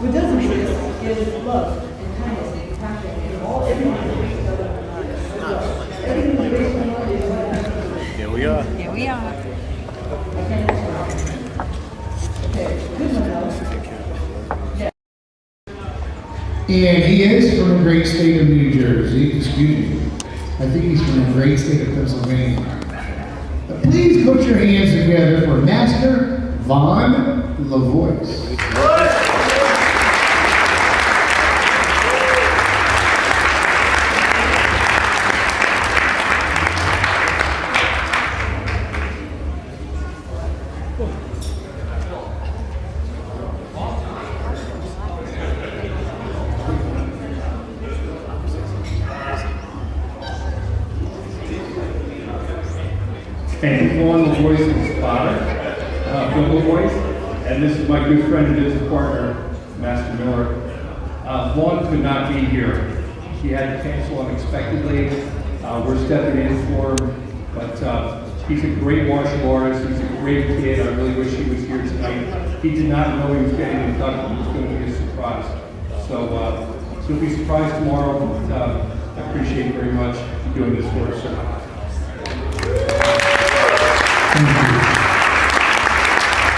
What doesn't exist is love and kindness and compassion and all everything based on love. Everything based on love is what Here we are. Here we are. Okay, good one though. And he is from the great state of New Jersey, excuse me. I think he's from the great state of Pennsylvania. But please put your hands together for Master Von LaVoice. And Vaughn LaVoice is his father, Bill LaVoice, and this is my good friend and business partner, Master Miller. Vaughn could not be here. He had to cancel unexpectedly. We're stepping in for him, but he's a great martial artist. He's a great kid. I really wish he was here tonight. He did not know he was getting inducted. It was going to be a surprise. So he'll be surprised tomorrow. I appreciate very much you doing this for us, sir.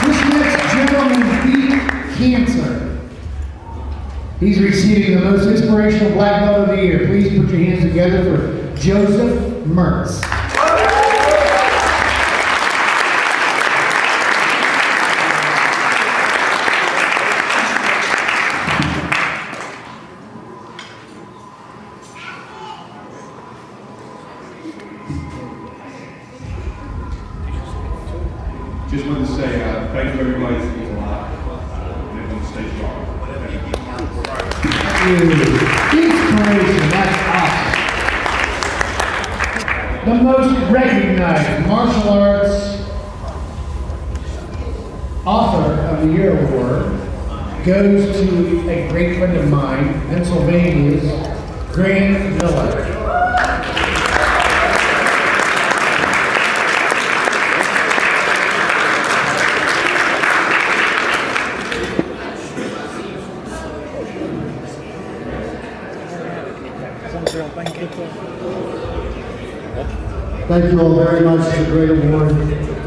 This next gentleman beat cancer. He's receiving the most inspirational black belt of the year. Please put your hands together for Joseph Mertz. Just wanted to say thank you everybody for being alive. And everyone stay strong. Inspiration, that's awesome. The most recognized martial arts author of the year award goes to a great friend of mine, Pennsylvania's Grandmaster. Thank you all very much. It's a great award.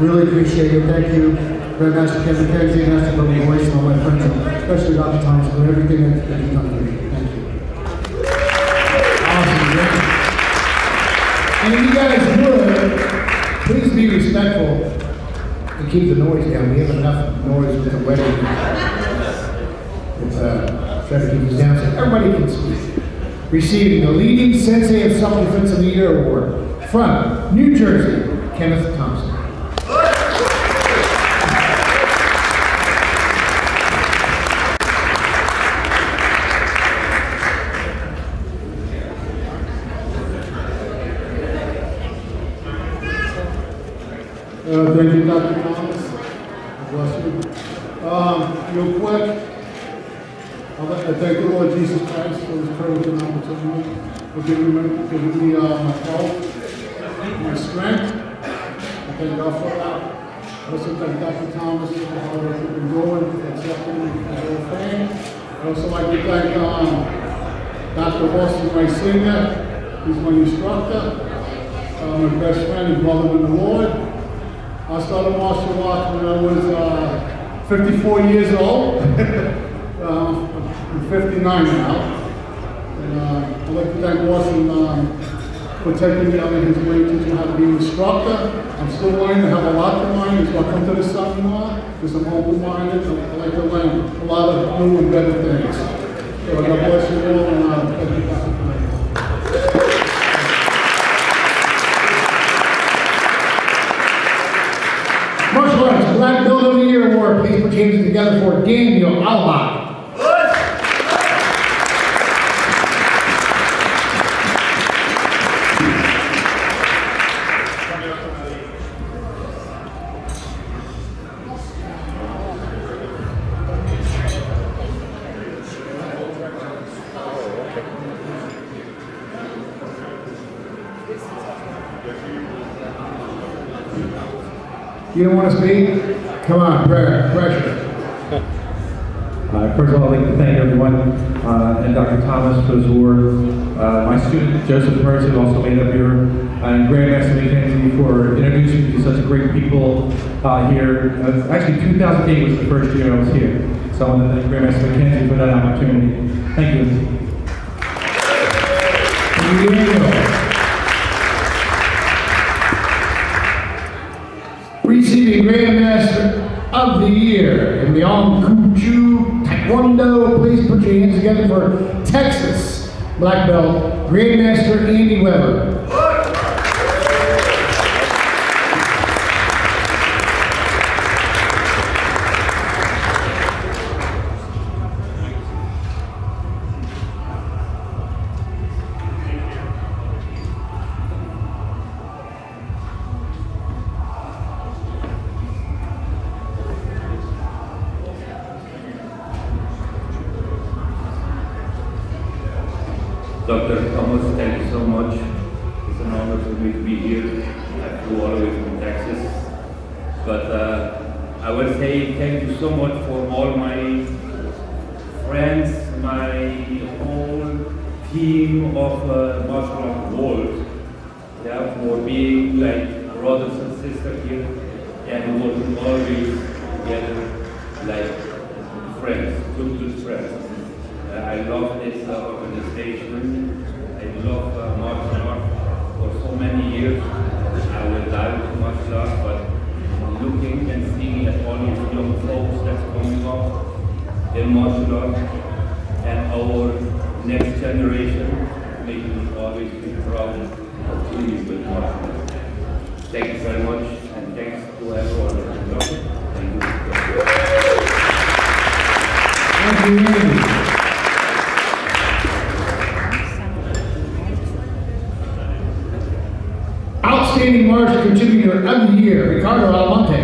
Really appreciate it. Thank you, Grandmaster Ken McKenzie, Master Von LaVoice, and all my friends, especially Dr. Thomas, for everything that you've done for me. Thank you. Awesome, man. And if you guys would, please be respectful and keep the noise down. We have enough noise with the wedding. It's try to keep this down so everybody can speak. Receiving the leading Sensei of Self-Defense of the Year award from New Jersey, Kenneth Thompson. Thank you, Dr. Thomas. Bless you. Real quick, I'd like to thank the Lord Jesus Christ for this privilege and opportunity, for giving me my health, my strength. I thank God for that. I also thank Dr. Thomas for how we've been going, accepting the Hall of Fame. I'd also like to thank Dr. Boston, my senior. He's my instructor, my best friend and brother in the Lord. I started martial arts when I was 54 years old. I'm 59 now. And I'd like to thank Boston for taking me under his wing, teaching me how to be an instructor. I'm still learning. I have a lot to learn. So I come to this seminar because I'm open-minded. I like to learn a lot of new and better things. So God bless you all, and thank you, Dr. Martial Arts Black Belt of the Year award. Please put your hands together for Daniel Alba. You don't want to speak? Come on, pressure. First of all, I'd like to thank everyone and Dr. Thomas for those words. My student, Joseph Mertz, who also made up here, and Grandmaster McKenzie for introducing me to such great people here. Actually, 2008 was the first year I was here. So I want to thank Grandmaster McKenzie for that opportunity. Thank you. Receiving Grandmaster of the Year in Beyond Kuchu Taekwondo. Please put your hands together for Texas Black Belt, Grandmaster Andy Weber. Dr. Thomas, thank you so much. It's an honor for me to be here. I flew all the way from Texas. But I would say thank you so much for all my friends, my whole team of martial art world, yeah, for being like brothers and sisters here and working always together like friends, good friends. I love this organization. I love martial art for so many years. I will dive into martial art, but looking and seeing at all these young folks that's coming up in martial art and our next generation, making me always be proud of doing with martial art. Thank you very much, and thanks to everyone that has done. Thank you. Thank you. Outstanding martial contributor of the year, Ricardo Almonte.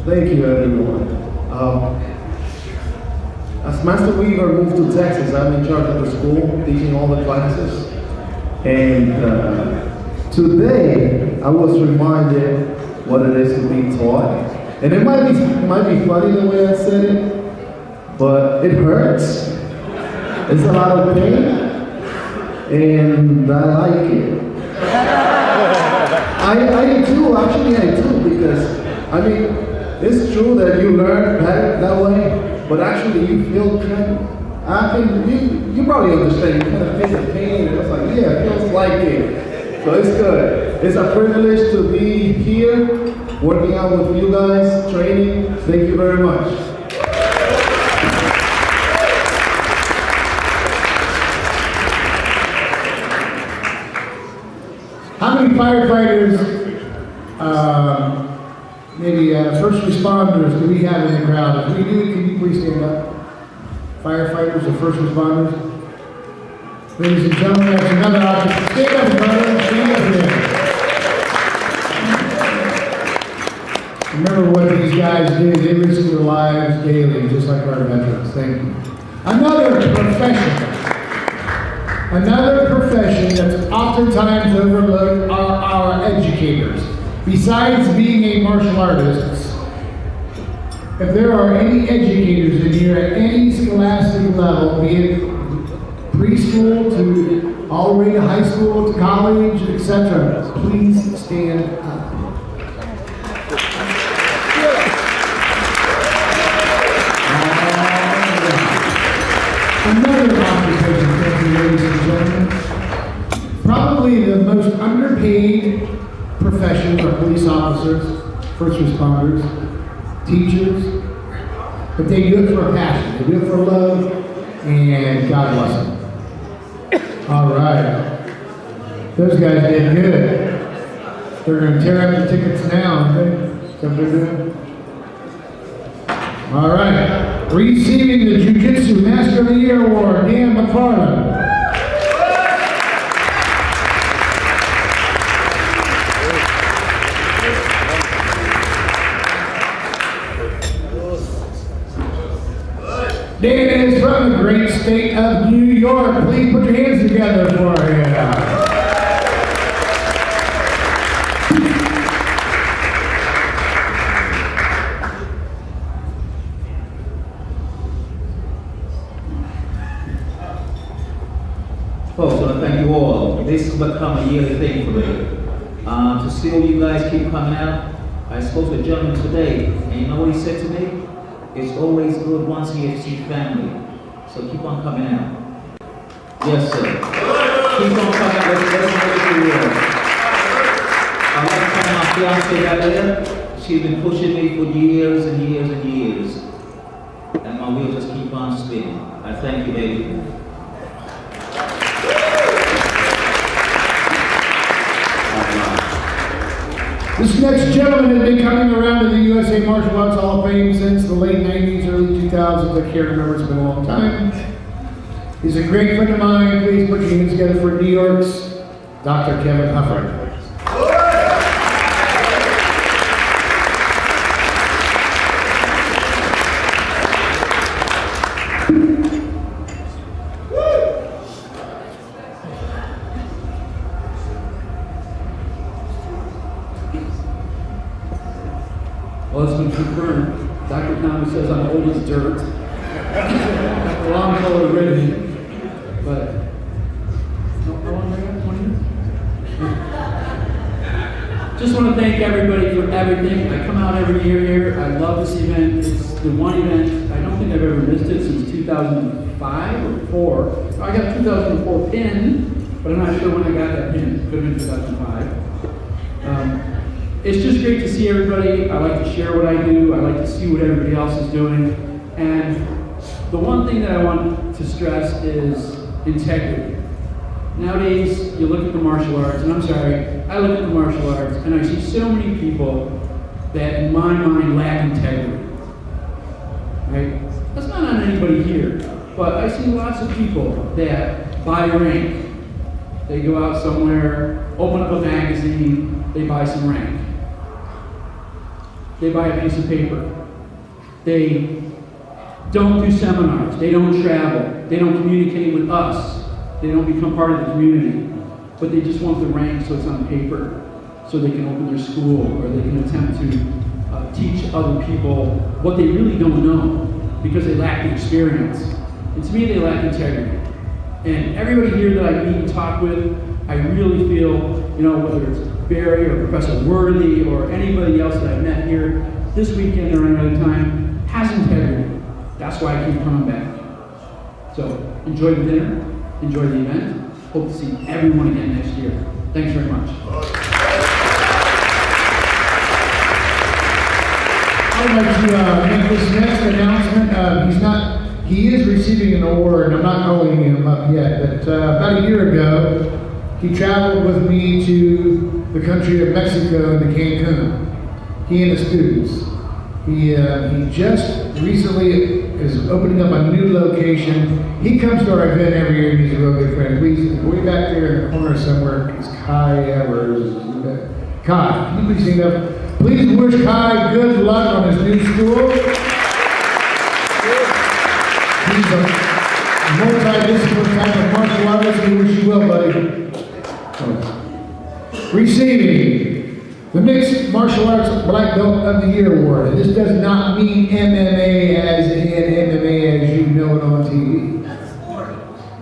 Thank you, everyone. As Master Weaver moved to Texas, I'm in charge of the school, teaching all the classes. And today, I was reminded what it is to be taught. And it might be funny the way I said it, but it hurts. It's a lot of pain, and I like it. I do, actually I do, because, I mean, it's true that you learn that way, but actually you feel you probably understand, you kind of feel the pain, and it's like, yeah, it feels like it. So it's good. It's a privilege to be here, working out with you guys, training. Thank you very much. How many firefighters, maybe first responders do we have in the crowd? If we do, can you please stand up? Firefighters or first responders? Ladies and gentlemen, that's another option. Stand up, brother. Stand up here. Remember what these guys do. They risk their lives daily, just like our veterans. Thank you. Another profession that's oftentimes overlooked are our educators. Besides being a martial artist, if there are any educators in here at any scholastic level, be it preschool to all the way to high school to college, etc., please stand up. Another occupation, thank you, ladies and gentlemen. Probably the most underpaid professions are police officers, first responders, teachers, but they do it for a passion, they do it for love, and God bless them. All right. Those guys did good. They're going to tear up the tickets now, aren't they? Is that what they're doing? All right. Receiving the Jiu-Jitsu Master of the Year Award, Dan McFarland. Dan is from the great state of New York. Please put your hands together for him. Folks, I want to thank you all. This has become a yearly thing for me. To see all you guys keep coming out. I spoke to a gentleman today, and you know what he said to me? It's always good once a year to see family. So keep on coming out. Yes, sir. Keep on coming out. Let's make it real. I like to tell my fiancée out there. She's been pushing me for years and years and years. And my wheels just keep on spinning. I thank you, baby. This next gentleman has been coming around to the USA Martial Arts Hall of Fame since the late 90s, early 2000s. I can't remember, it's been a long time. He's a great friend of mine. Please put your hands together for New York's Dr. Kevin Hufford. Well, it's been confirmed. Dr. Thomas says I'm old as dirt. The long color ribbon. But, how long have I got? 20 minutes? Just want to thank everybody for everything. I come out every year here. I love this event. It's the one event, I don't think I've ever missed it since 2005 or 4. I got a 2004 pin, but I'm not sure when I got that pin. Could have been 2005. It's just great to see everybody. I like to share what I do. I like to see what everybody else is doing. And the one thing that I want to stress is integrity. Nowadays, you look at the martial arts, and I'm sorry, I look at the martial arts, and I see so many people that, in my mind, lack integrity. Right? That's not on anybody here, but I see lots of people that buy rank. They go out somewhere, open up a magazine, they buy some rank. They buy a piece of paper. They don't do seminars. They don't travel. They don't communicate with us. They don't become part of the community. But they just want the rank so it's on paper, so they can open their school, or they can attempt to teach other people what they really don't know because they lack the experience. And to me, they lack integrity. And everybody here that I meet and talk with, I really feel, whether it's Barry or Professor Worthy or anybody else that I've met here this weekend or another time, has integrity. That's why I keep coming back. So enjoy the dinner, enjoy the event. Hope to see everyone again next year. Thanks very much. I'd like to make this next announcement. He is receiving an award, and I'm not calling him up yet, but about a year ago, he traveled with me to the country of Mexico and to Cancun. He and his students. He just recently is opening up a new location. He comes to our event every year, and he's a real good friend. Please, way back there in the corner somewhere is Kai Evers. Kai, can you please stand up? Please wish Kai good luck on his new school. He's a multi-discipline type of martial artist. We wish you well, buddy. Receiving the Mixed Martial Arts Black Belt of the Year Award. And this does not mean MMA as in MMA as you know it on TV.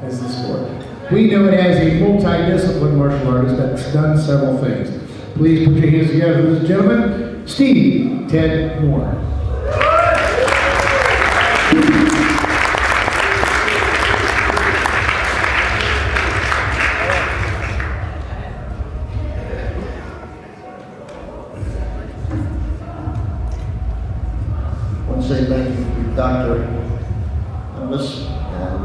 As the sport. We know it as a multi-discipline martial artist that's done several things. Please put your hands together for this gentleman, Steve Ted Moore. I want to say thank you to Dr. Thomas and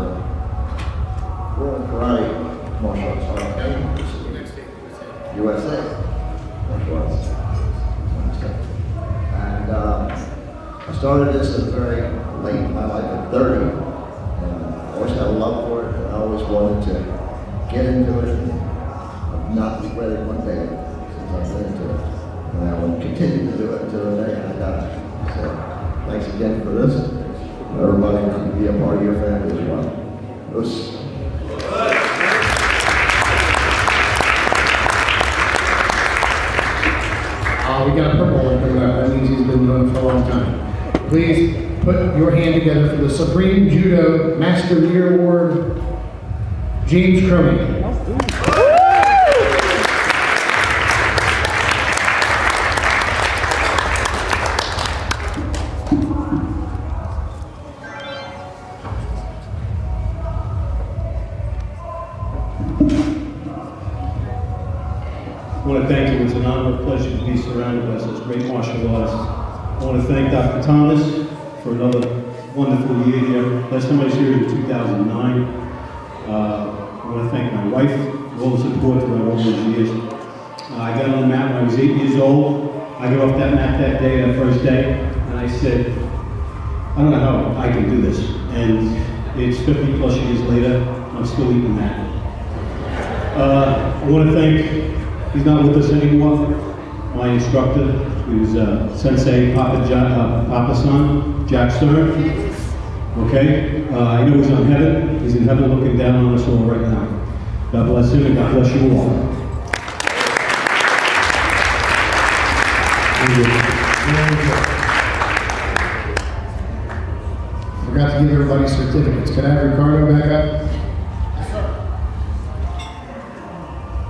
World Karate Martial Arts Hall of Fame, USA Martial Arts. And I started this at very late in my life at 30. And I always had a love for it, and I always wanted to get into it and not regret it one day since I've been into it. And I will continue to do it until the day I die. So thanks again for this. everybody can be a part of your family as well. We got a purple one coming up. That means he's been doing it for a long time. Please put your hand together for the Supreme Judo Master of the Year Award, James CRONEY. I want to thank you. It's an honor and pleasure to be surrounded by such great martial artists. I want to thank Dr. Thomas for another wonderful year here. Last time I was here in 2009. I want to thank my wife for all the support throughout all those years. I got on the mat when I was 8 years old. I got off that mat that day, that first day, and I said, I don't know how I can do this. And it's 50 plus years later, I'm still eating that. I want to thank, he's not with us anymore, my instructor, who's Sensei Papa-san, Jack Stern. Okay? I know he's on heaven. He's in heaven looking down on us all right now. God bless him and God bless you all. Forgot to give everybody certificates. Can I have Ricardo back up?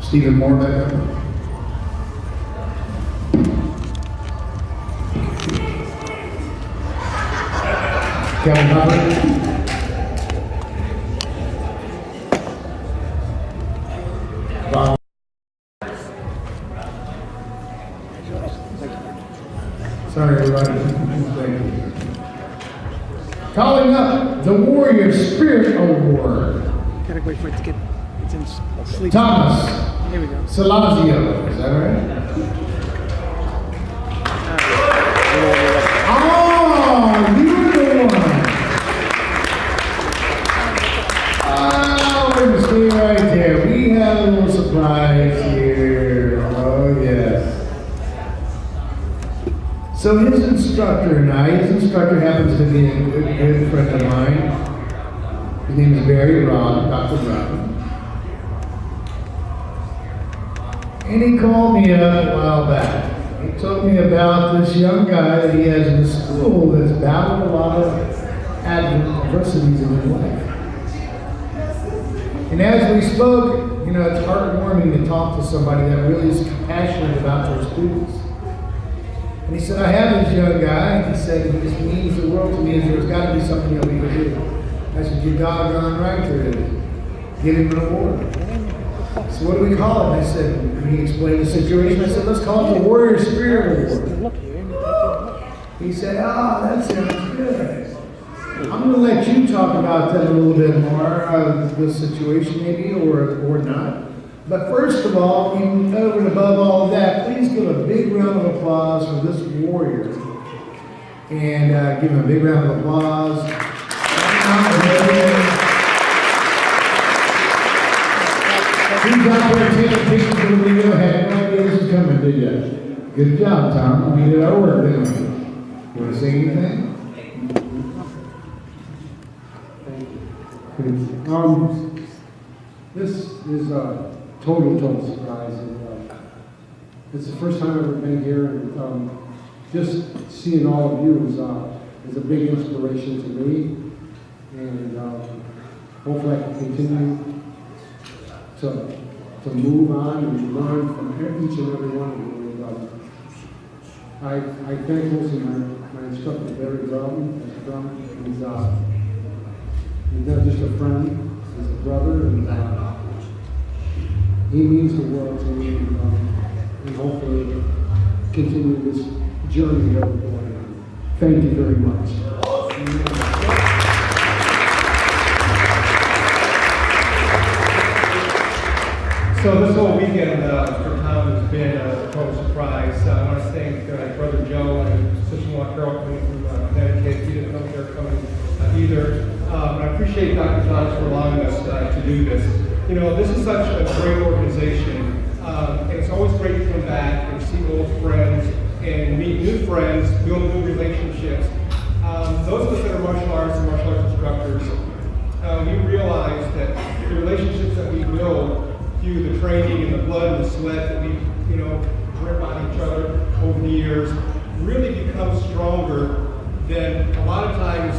Stephen Moore back up? Kevin Hubbard? Bob? Sorry, everybody. Calling up the Warrior Spirit Award. Gotta wait for it to get. It's in sleep. Thomas Here we go. Salazio, is that right? Oh, you're the one. Oh, we're gonna stay right there. We have a little surprise here. Oh, yes. So his instructor happens to be a good friend of mine. His name is Barry Rod, Dr. Rod. And he called me up a while back. He told me about this young guy that he has in his school that's battled a lot of adversities in his life. And as we spoke, you know, it's heartwarming to talk to somebody that really is passionate about their students. And he said, I have this young guy, and he said, he just means the world to me, and there's got to be something that we can do. I said, you're doggone right there is. Get him an award. So what do we call it? And I said, and he explained the situation. I said, let's call it the Warrior Spirit Award. He said, that sounds good. I'm going to let you talk about that a little bit more, the situation maybe, or not. But first of all, even over and above all of that, please give a big round of applause for this warrior. And give him a big round of applause. He's out there taking pictures of the video. Had no idea this was coming, did you? Good job, Tom. We did our work, didn't we? You want to say anything? This is a total surprise. And, it's the first time I've ever been here, and just seeing all of you is a big inspiration to me. And hopefully I can continue to move on and learn from each and every one of you. I thank mostly my instructor, Barry Brown. He's not just a friend, he's a brother, and he means the world to me, and hopefully continue this journey that we're going on. Thank you very much. So this whole weekend for Tom has been a total surprise. I want to thank Brother Joe and Sister-in-law Carol coming from Connecticut. He didn't know they're coming either. But I appreciate Dr. Thomas for allowing us to do this. You know, this is such a great organization. And it's always great to come back and see old friends and meet new friends, build new relationships. I those of us that are martial artists and martial arts instructors, we realize that the relationships that we build through the training and the blood and the sweat that we, drip on each other over the years really become stronger than a lot of times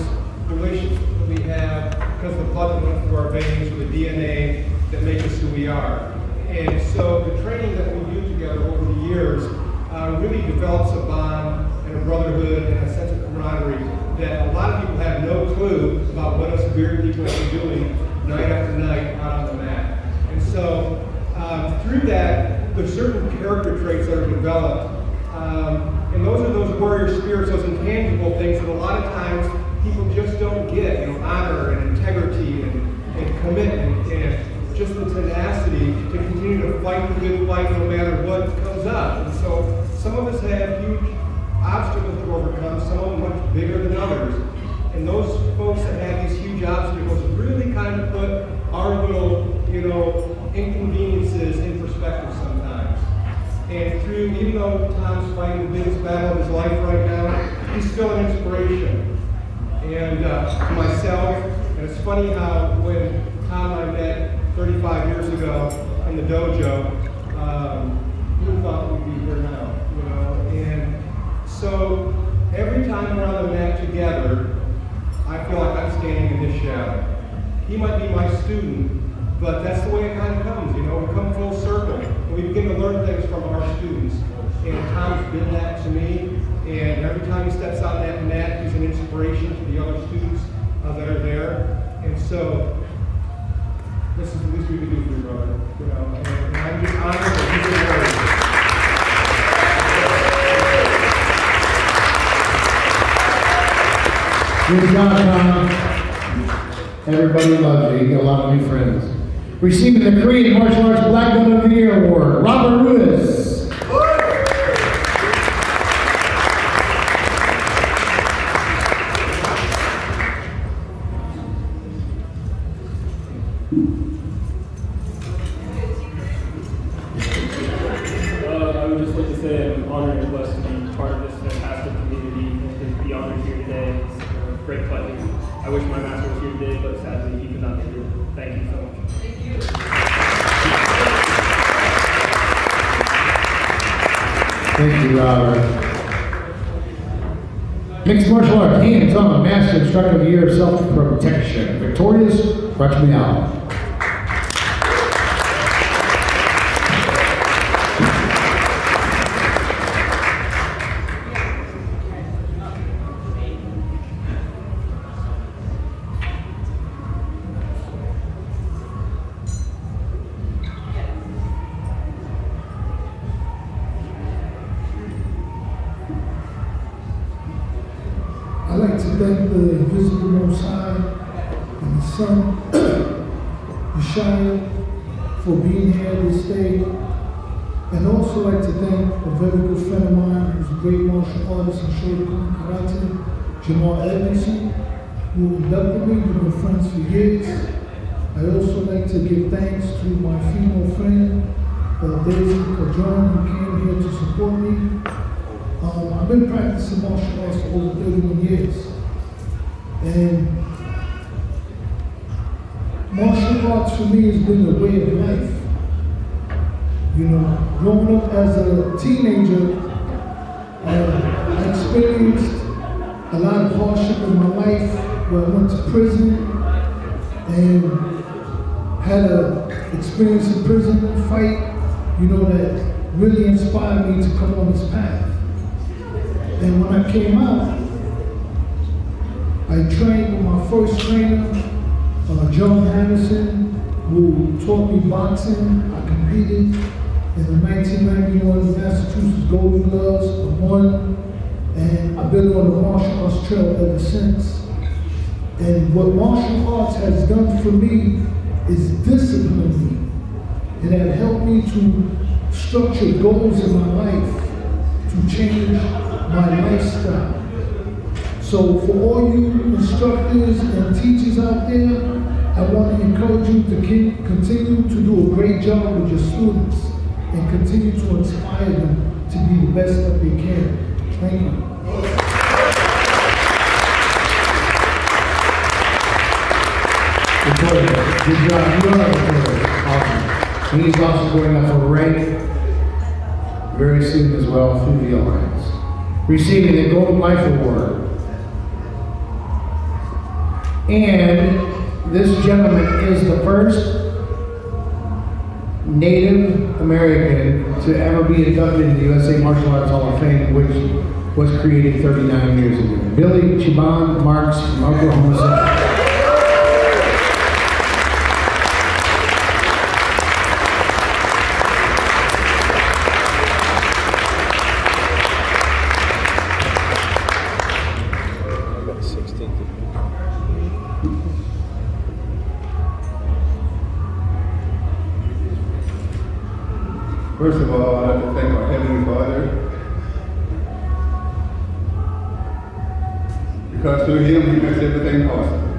the relationships that we have because the blood that went through our veins or the DNA that makes us who we are. And so the training that we do together over the years really develops a bond and a brotherhood and a sense of camaraderie that a lot of people have no clue about what us weird people are doing night after night out on the mat. And so through that, there's certain character traits that are developed. And those are those warrior spirits, those intangible things that a lot of times people just don't get. Honor and integrity and commitment and just the tenacity to continue to fight the good fight no matter what comes up. And so some of us have huge obstacles to overcome, some of them much bigger than others. And those folks that have these huge obstacles really kind of put our little, inconveniences in perspective sometimes. And through, even though Tom's fighting the biggest battle of his life right now, he's still an inspiration. And to myself, and it's funny how when Tom and I met 35 years ago in the dojo, who thought we'd be here now, And so every time we're on the mat together, I feel like I'm standing in his shadow. He might be my student, but that's the way it kind of comes, We come full circle, and we begin to learn things from our students. And Tom's been that to me, and every time he steps on that mat, he's an inspiration to the other students that are there. And so, this is the least we can do for you, brother. And I'm just honored that he's Good job, Tom. Everybody loves you. You get a lot of new friends. Receiving the Korean Martial Arts Black Belt of the Year Award, Robert Ruiz. I would just like to say I'm honored and blessed to be part of this fantastic community and to be honored here today. It's a great pleasure. I wish my master was here today, but sadly he could not be here. Thank you so much. Thank you. Thank you, Robert. Mixed martial arts, hands-on, master instructor of the year of self-protection. Victorious Rachmial. I'd like to thank the Invisible Most High and the Sun, the Shire, for being here this day. And also like to thank a very good friend of mine who's a great martial artist and Shotokan Karate, Jamal Edmondson, who inducted me. We've been friends for years. I also like to give thanks to my female friend, Daisy Kajon, who came here to support me. I've been practicing martial arts for over 31 years. And martial arts for me has been a way of life. Growing up as a teenager, I experienced a lot of hardship in my life where I went to prison and had an experience in prison fight, that really inspired me to come on this path. And when I came out, I trained with my first trainer, John Harrison, who taught me boxing. I competed in the 1991 Massachusetts Golden Gloves. I won, and I've been on the martial arts trail ever since. And what martial arts has done for me is discipline me. It had helped me to structure goals in my life, to change my lifestyle. So for all you instructors and teachers out there, I want to encourage you to continue to do a great job with your students and continue to inspire them to be the best that they can. Thank you. Victoria, good job. You are Victoria. Awesome. He's also going up for rank very soon as well through the Alliance. Receiving the Golden Life Award. And this gentleman is the first Native American to ever be inducted in the USA Martial Arts Hall of Fame, which was created 39 years ago. Billy Chiban Marks from Oklahoma City. First of all, I'd like to thank our Heavenly Father, because through Him, He makes everything possible.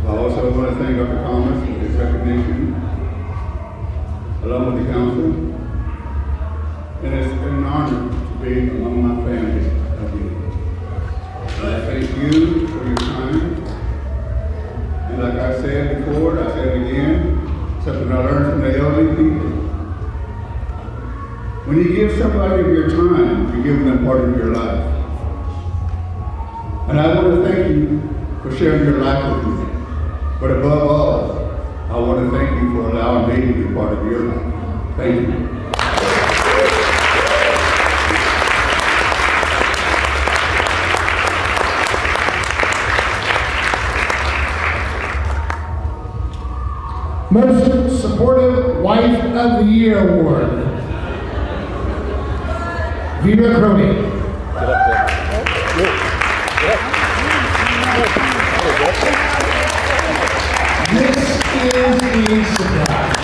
I also want to thank Dr. Thomas for his recognition, along with the council, and it's an honor to be among my family again. I thank you for your time, and like I said before, I said it again, something I learned from the elderly people. When you give somebody your time, you're giving them part of your life. And I want to thank you for sharing your life with me. But above all, I want to thank you for allowing me to be part of your life. Thank you. Most Supportive Wife of the Year Award. VERA CRONEY. This is the surprise.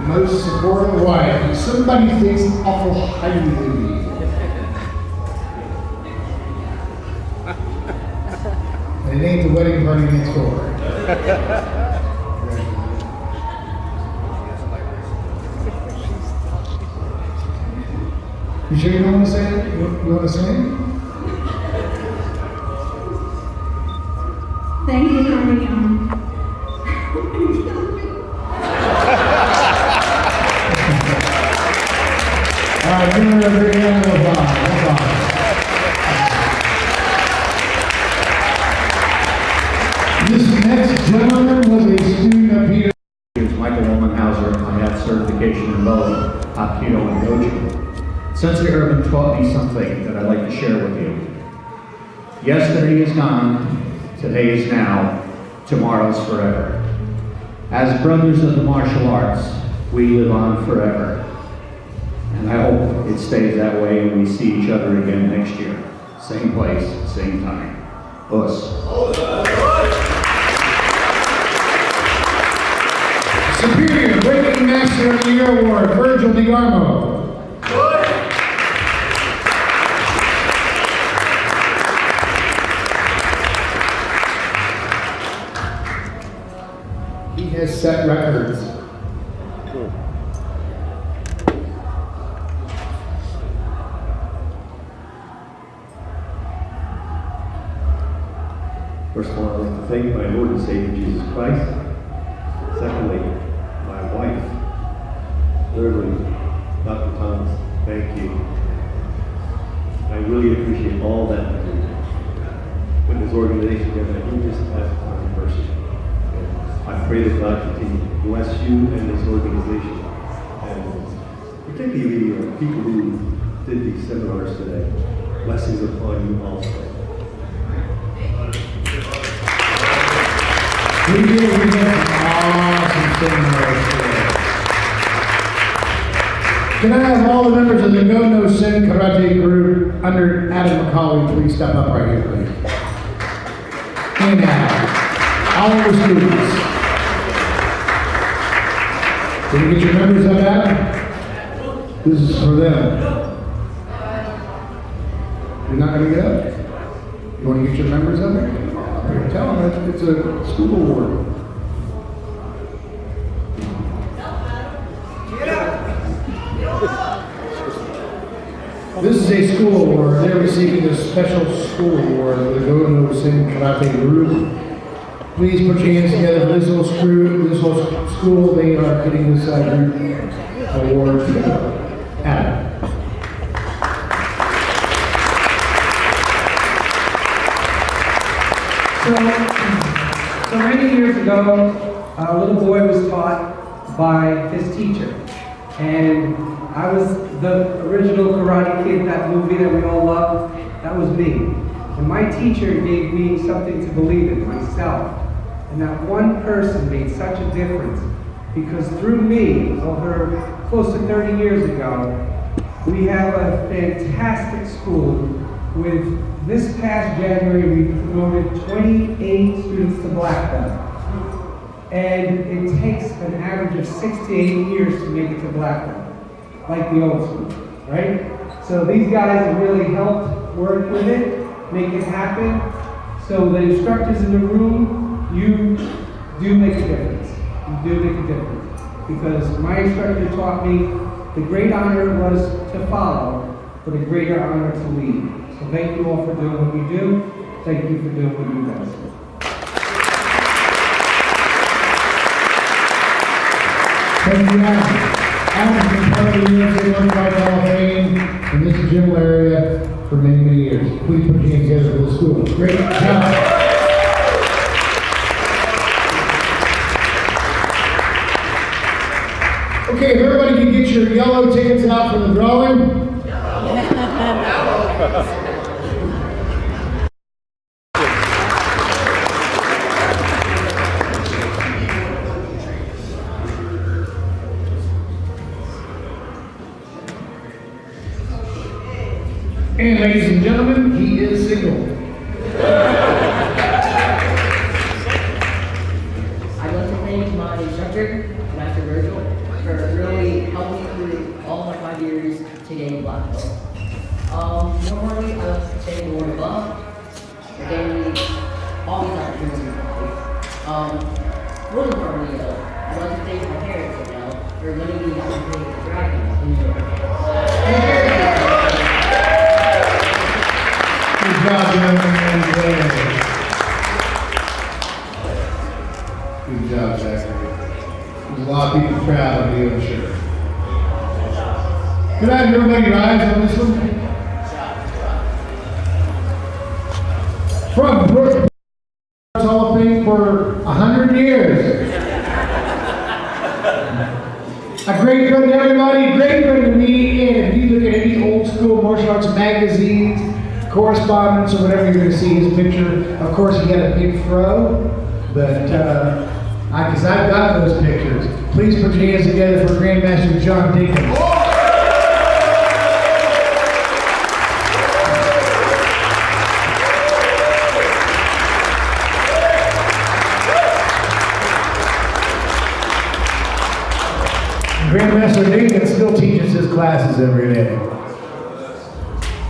Most Supportive Wife. Somebody thinks awful highly of me. And it ain't the wedding party next door. You sure you don't want to say it? You want to sing? Thank you for coming All right, give her a big round of applause. This next gentleman was a student of Peter. Michael Romanhauser. I have certification in both Aikido and Dojo. Sensei Urban taught me something that I'd like to share with you. Yesterday is gone, today is now, tomorrow's forever. As brothers of the martial arts, we live on forever. And I hope it stays that way and we see each other again next year. Same place, same time. Us. Superior Breaking Master of the Year Award, Virgil DeGarmo. He has set records. First of all, I'd like to thank my Lord and Savior Jesus Christ. Secondly, my wife. Thirdly, Dr. Thomas, thank you. I really appreciate all that you do. Put this organization together, I do just as a person. And I pray that God continue to bless you and this organization. And particularly people who did these seminars today. Blessings upon you also. We did awesome seminars today. Can I have all the members of the No No Sin Karate group under Adam McCauley please step up right here, please? And now, all of the students. Did you get your members up, Adam? This is for them. You're not going to get up? You want to get your members up there? Tell them it's a school award. This is a school award. They're receiving a special school award of the Go No Sin Karate group. Please put your hands together for this little school. They are getting this group award. Adam. So many years ago, a little boy was taught by his teacher. And I was the original Karate Kid, that movie that we all love. That was me. And my teacher gave me something to believe in, myself. And that one person made such a difference. Because through me, over close to 30 years ago, we have a fantastic school with, this past January, we promoted 28 students to black belt. And it takes an average of 6 to 8 years to make it to black belt, like the old school, right? So these guys have really helped work with it, make it happen. So the instructors in the room, you do make a difference. You do make a difference. Because my instructor taught me the great honor was to follow, but a greater honor to lead. So thank you all for doing what you do. Thank you for doing what you guys do. Thank you, Adam. Adam's been part of the USA Worldwide Hall of Fame in this general area for many, many years. Please put your hands together for the school. Great job. Okay, if everybody can get your yellow tickets out for the drawing. And ladies and gentlemen, he is single. I'd like to thank my instructor, Master Virgil, for really helping me through all my 5 years to gain black belt. Normally, I like to thank the Lord above for giving me all these opportunities in life. Most importantly, though, I'd like to thank my parents right now for letting me the opportunity to drag in New York. Good job, gentlemen. Good job, Zachary. There's a lot of people proud of you, I'm sure. Could I have everybody rise on this one? From Brooklyn Hall of Fame for 100 years. A great friend to everybody, great friend to me, and if you look at any old school martial arts magazines, correspondence, or whatever, you're going to see his picture. Of course, he had a big fro, but because I've got those pictures. Please put your hands together for Grandmaster John Dinkins. Grandmaster Dinkins still teaches his classes every day.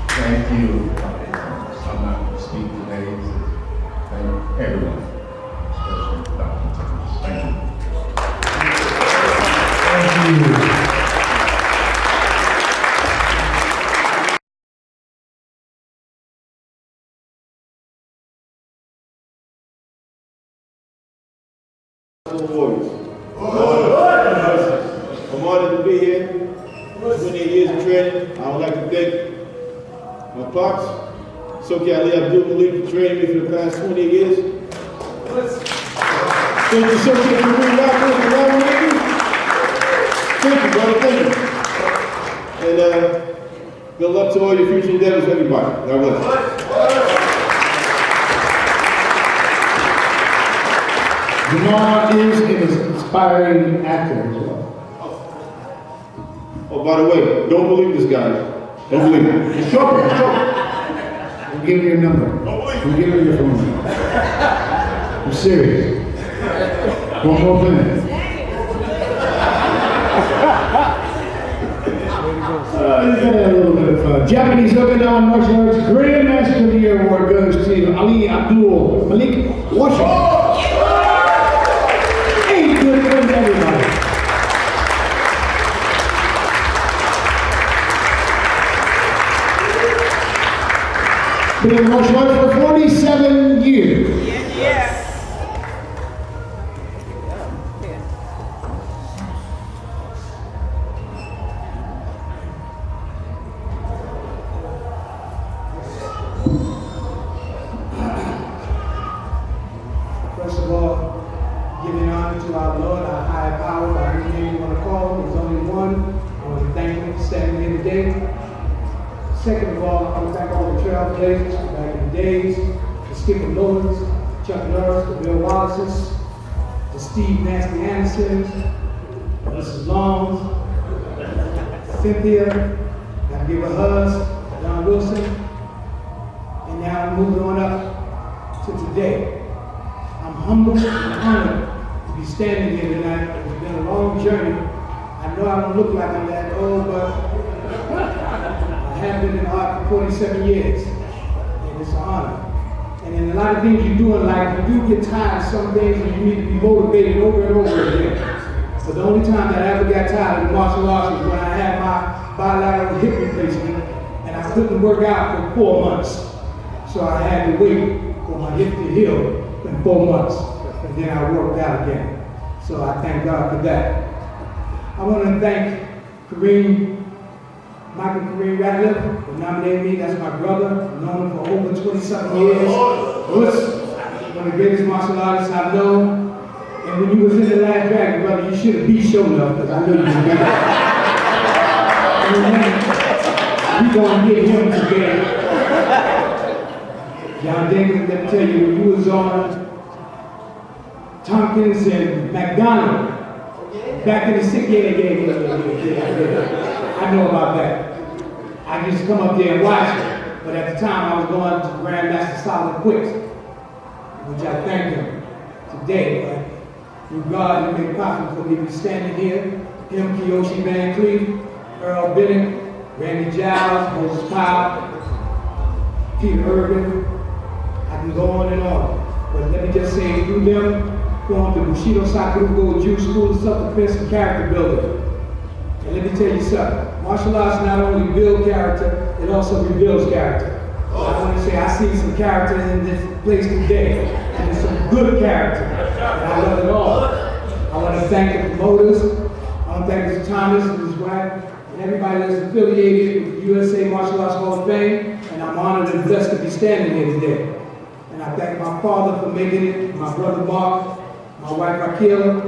Thank you. I'm not going to speak today. Thank everyone, especially Dr. Thomas. Thank you. Thank you. I'm honored to be here. 28 years of training. I would like to thank my pops, Soki Ali Abdul Malik, for training me for the past 20 years. Thank you, Soki, for being back with me. Thank you, brother. Thank you. And good luck to all your future endeavors, everybody. God bless. Jamal is an inspiring actor as well. Oh, by the way, don't believe this guy. Don't believe him. It's trouble. It's trouble. We'll give you your number. We'll give you your phone number. I'm serious. One more minute. A little bit of fun. Japanese Okinawan martial arts Grandmaster of the Year award goes to Ali Abdul Malik Washington. Hey, good friend, everybody. Been in martial arts for 47 years. today. Second of all, I want to thank all the trailblazers back in the days, the Skipper Lowlands, Chuck Norris, the Bill Wallaces, the Steve Nasty Andersons, Mrs. Longs, Cynthia, gotta give her hugs, Don Wilson, and now I'm moving on up to today. I'm humbled and honored to be standing here tonight. It's been a long journey. I know I don't look like I'm that old, but I have been in art for 47 years, and it's an honor. And in a lot of things you do in life, you do get tired some days and you need to be motivated over and over again. But the only time that I ever got tired of martial arts was when I had my bilateral hip replacement and I couldn't work out for 4 months. So I had to wait for my hip to heal in 4 months, and then I worked out again. So I thank God for that. I want to thank Michael Kareem Ratliff for nominating me. That's my brother. I've known him for over 20-something years. One of the greatest martial artists I've known. And when you was in the last dragon, brother, you should have beat show enough, because I knew you would be there. And we're going to get him today. John Davis, let me tell you, when you was on Tompkins and McDonald, back in the yeah. I know about that. I used to come up there and watch it, but at the time I was going to Grandmaster Solid Quicks, which I thank him today. But through God, He made it possible for me to be standing here. Him, Kiyoshi Van Cleef, Earl Bennett, Randy Giles, Moses Powell, Peter Irvin. I can go on and on. But let me just say, through them, going to Bushido Sakurugo Jewish School of Self-Defense and Character Building. And let me tell you something. Martial arts not only build character, it also reveals character. I want to say I see some character in this place today, and it's some good character, and I love it all. I want to thank the promoters. I want to thank Mr. Thomas and his wife, and everybody that's affiliated with the USA Martial Arts Hall of Fame, and I'm honored and blessed to be standing here today. And I thank my father for making it, my brother Mark, my wife Raquel,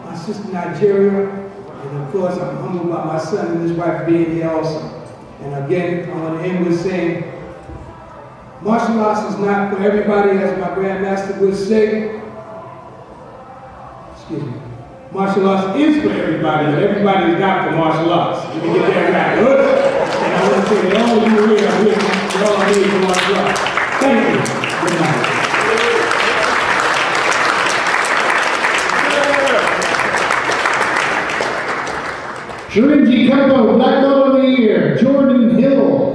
my sister Nigeria, and of course I'm humbled by my son and his wife being here also. And again, I want to end with saying, martial arts is not for everybody, as my Grandmaster would say. Excuse me. Martial arts is for everybody, but everybody is not for martial arts. Let me get that right. And I want to say that all of you here are here, you're all here for martial arts. Thank you. Good night. Shurinji Kempo, Black Belt of the Year, Jordan Hill.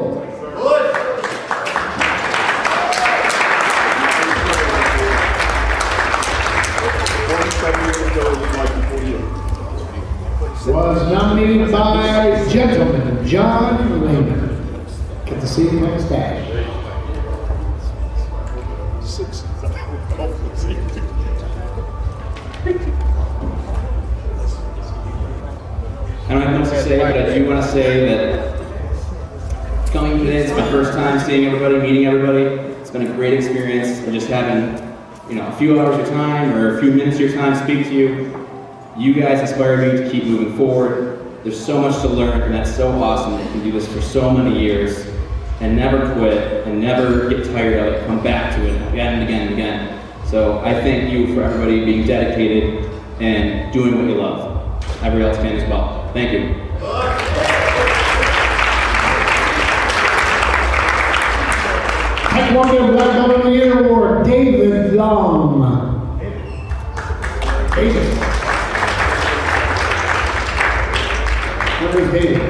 Was nominated by gentleman John Lehman. Get to see him on his stash. I don't have much to say, but I do want to say that coming today is my first time seeing everybody, meeting everybody. It's been a great experience. And just having, a few hours of your time or a few minutes of your time to speak to you. You guys inspire me to keep moving forward. There's so much to learn, and that's so awesome that you can do this for so many years and never quit and never get tired of it. Come back to it again and again and again. So I thank you for everybody being dedicated and doing what you love. Everybody else can as well. Thank you. Taekwondo Black Belt of the Year Award, David Long. David. Where is David?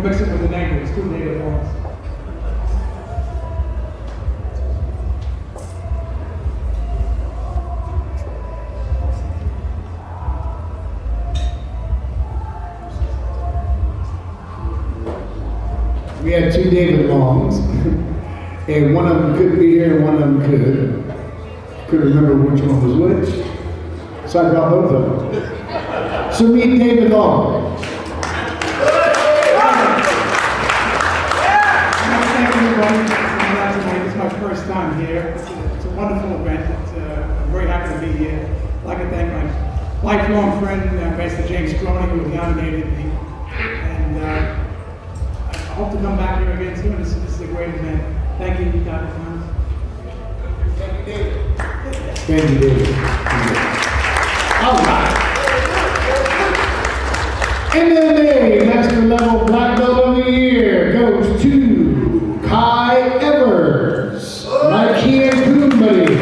Don't mix it with the negative, it's 2 negative ones. We had 2 David Longs, and one of them couldn't be here and one of them could. Couldn't remember which one was which, so I brought both of them. So meet David Long. Thank you, everybody. It's my first time here. It's a wonderful event. I'm very happy to be here. I'd like to thank my lifelong friend, Master James CRONEY, who nominated me. And I hope to come back here again soon. This is a great event. Thank you, Dr. Thomas. Thank you, David. Thank you, David. All right. MMA Master Level Black Belt of the Year goes to Kai Evers, my Cancun buddy.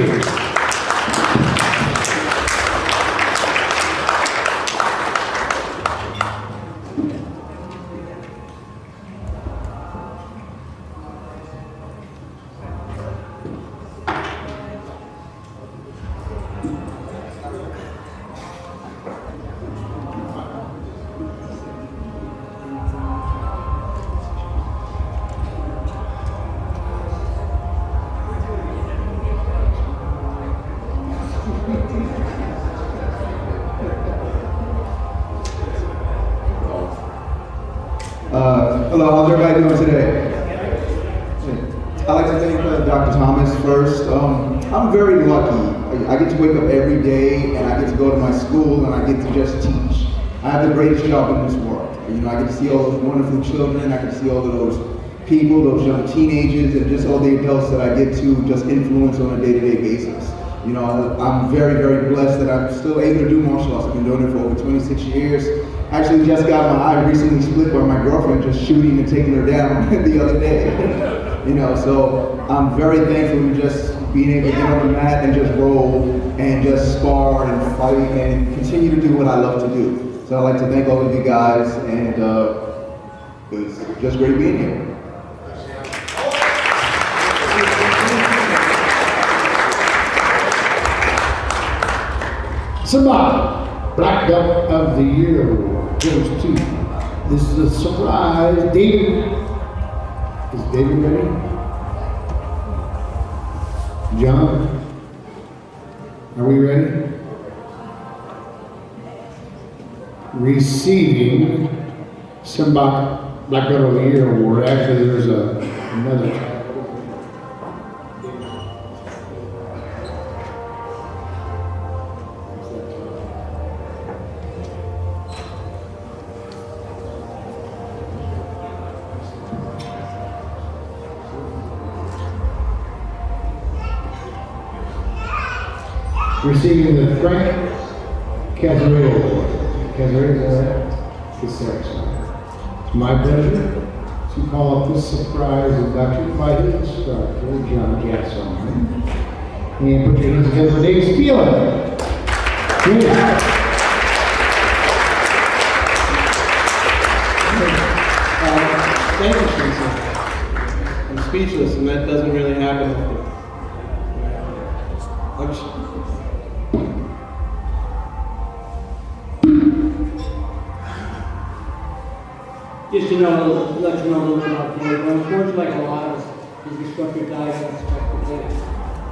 Hello, how's everybody doing today? I'd like to thank Dr. Thomas first. I'm very lucky. I get to wake up every day and I get to go to my school and I get to just teach. I have the greatest job in this world. You know, I get to see all those wonderful children, I get to see all of those people, those young teenagers, and just all the adults that I get to just influence on a day-to-day basis. You know, I'm very, very blessed that I'm still able to do martial arts. I've been doing it for over 26 years. Actually just got my eye recently split by my girlfriend just shooting and taking her down the other day. You know, so I'm very thankful for just being able to get on the mat and just roll and just spar and fight and continue to do what I love to do. So I'd like to thank all of you guys, and it was just great being here. Somebody, Black Belt of the Year award goes to, this is a surprise, David. Is David ready? John, are we ready? Receiving somebody Black Belt of the Year award. Actually, there's another. Receiving the Frank Camaraderie Award. Camaraderie, is that right? Yes, sir. It's my pleasure to call up this surprise induction by his instructor, John Gasson. And put your hands together for Dave Spieler. Thank you, Teresa. I'm speechless, and that doesn't really happen often. Just to know, let you know a little bit about Dave. Unfortunately, like a lot of us, his instructor died unexpectedly.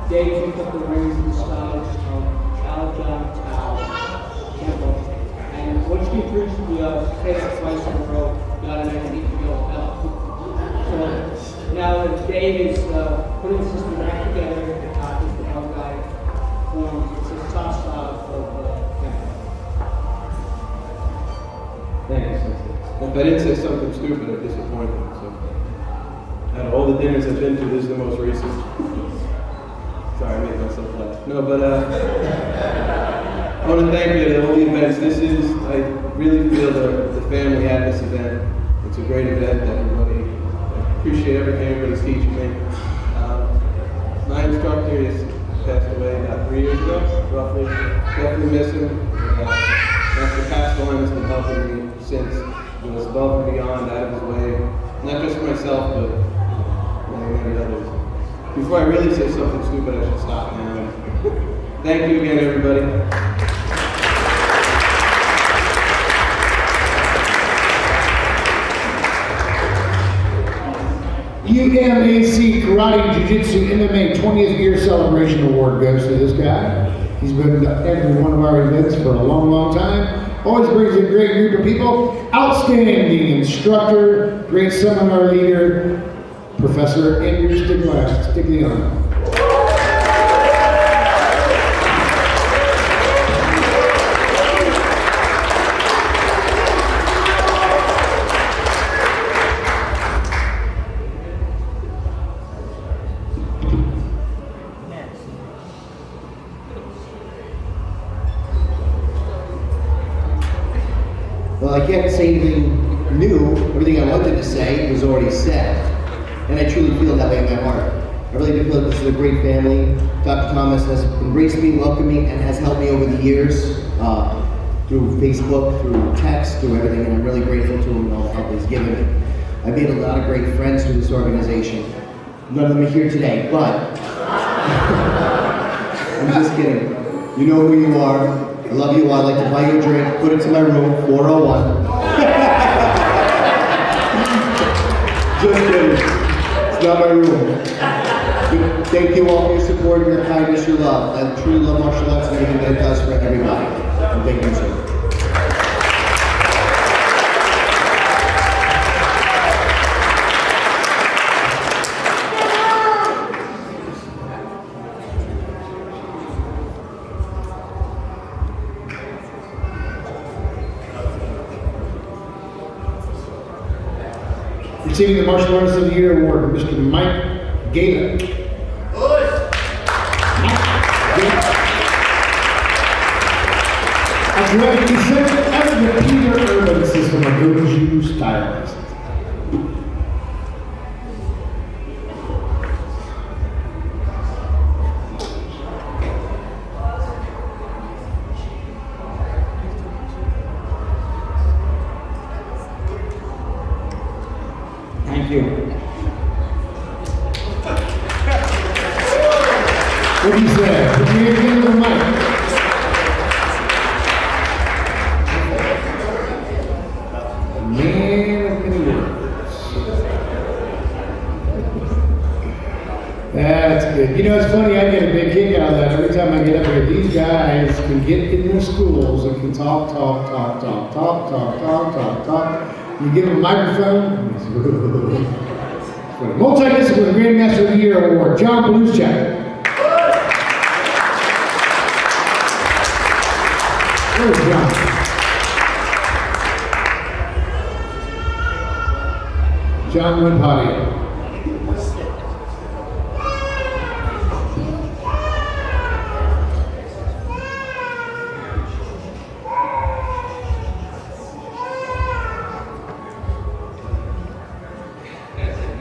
Dave picked up the reins and styles of Chow John Tao Temple. And once he preached the faith twice in a row, got an idea to go out. So now that Dave is putting the system back together, he's the health guy. It's a top style of Temple. Thanks. If I didn't say something stupid, I'd disappoint them. So, out of all the dinners I've been to, this is the most racist. Sorry, I made myself laugh. No, but I want to thank you to all the events. This is, I really feel the family at this event. It's a great event. Everybody, I appreciate everything everybody's teaching me. My instructor has passed away about 3 years ago, roughly. Definitely miss him. Master Pascal has been helping me since. He was above and beyond, out of his way, myself, but many others. Before I really say something stupid, I should stop now. Thank you again, everybody. UMAC Karate Jiu-Jitsu MMA 20th Year Celebration Award goes to this guy. He's been to every one of our events for a long, long time. Always brings a great group of people. Outstanding instructor, great seminar leader, Professor Andrew Stigliano. Well, I can't say anything new. Everything I wanted to say was already said. And I truly feel that way in my heart. I really do feel that this is a great family. Dr. Thomas has embraced me, welcomed me, and has helped me over the years through Facebook, through text, through everything, and I'm really grateful to him and all the help he's given me. I've made a lot of great friends through this organization. None of them are here today, but I'm just kidding. You know who you are. I love you all. I'd like to buy you a drink, put it to my room, 401. Just kidding. It's not my room. Thank you all for your support, your kindness, your love. I truly love martial arts and everything that it does for everybody. And thank you, sir. Receiving the Martial Artist of the Year Award, Mr. Mike Gala. A great exhibit as the Peter Urban System of Dojo Stylist. Thank you. What do you say? Put your hand in the mic. Man of many words. That's good. You know, it's funny, I get a big kick out of that every time I get up here. These guys can get in their schools and can talk. You give them a microphone. For the Multidisciplinary Grandmaster of the Year Award, John Blueschap. Where's John? John Wimpadia.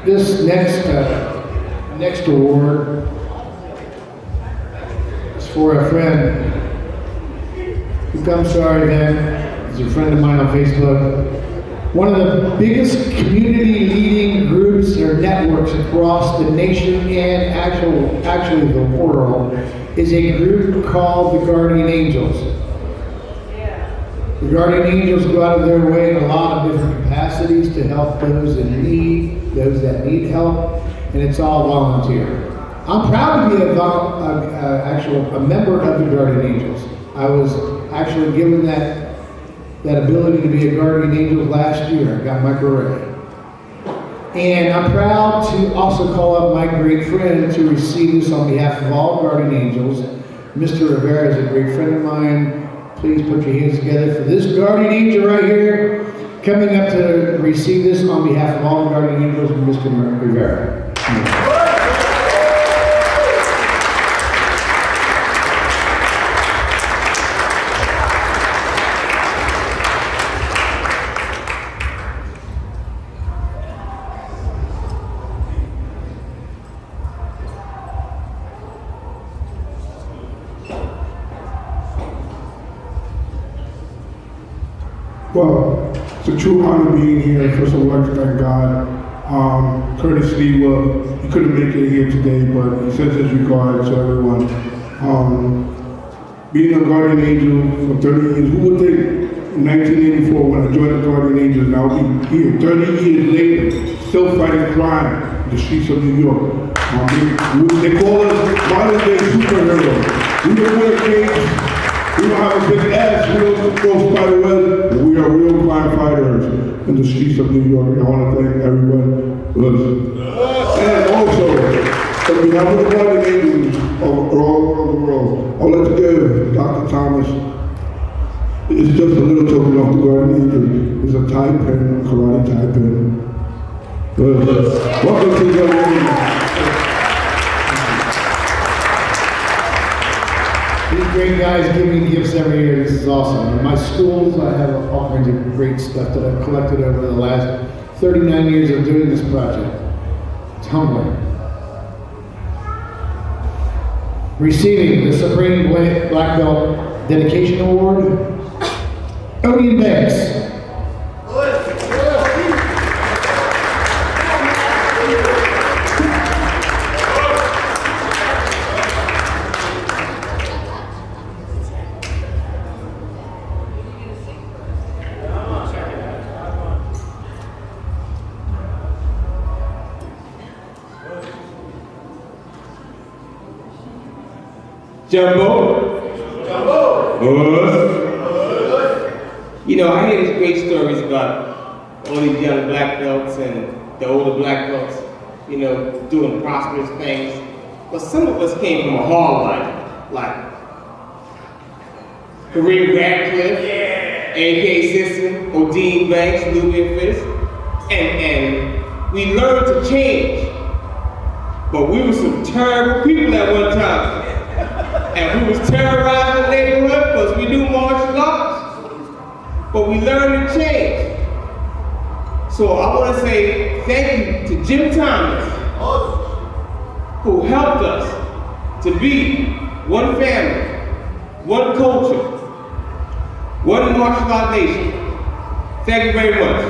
This next award is for a friend who comes to our event. He's a friend of mine on Facebook. One of the biggest community leading groups or networks across the nation and actually the world is a group called the Guardian Angels. The Guardian Angels go out of their way in a lot of different capacities to help those in need, those that need help, and it's all volunteer. I'm proud to be a member of the Guardian Angels. I was actually given that ability to be a Guardian Angel last year. I got my beret. And I'm proud to also call up my great friend to receive this on behalf of all Guardian Angels. Mr. Rivera is a great friend of mine. Please put your hands together for this Guardian Angel right here, coming up to receive this on behalf of all the Guardian Angels, Mr. Rivera. Well, it's a true honor being here. First of all, I'd like to thank God Curtis Lee, well, he couldn't make it here today, but he sends his regards to everyone. Being a guardian angel for 30 years, who would think in 1984 when I joined the Guardian Angels, and I'll be here 30 years later, still fighting crime in the streets of New York. They call us modern day superheroes. We don't wear capes. We don't have a big ass, we don't throw spider webs, but we are real crime fighters in the streets of New York, and I want to thank everyone. And also, on behalf of the Guardian Angels all around the world, I'd like to give Dr. Thomas, it's just a little token of the Guardian Angels. It's a tie pin, a karate tie pin. Welcome to the Guardian Angels. These great guys give me gifts every year. This is awesome. In my schools, I have all kinds of great stuff that I've collected over the last 39 years of doing this project. It's humbling. Receiving the Supreme Black Belt Dedication Award, Odin Banks. Jumbo. You know, I hear these great stories about all these young black belts and the older black belts, you know, doing prosperous things. But some of us came from a hard life, like Kareem Radcliffe, A.K. Simpson, Odin Banks, Nubian Fist, and we learned to change. But we were some terrible people at one time. And we was terrorizing the neighborhood because we knew martial arts. But we learned to change. So I want to say thank you to Jim Thomas, who helped us to be one family, one culture, one martial art nation. Thank you very much.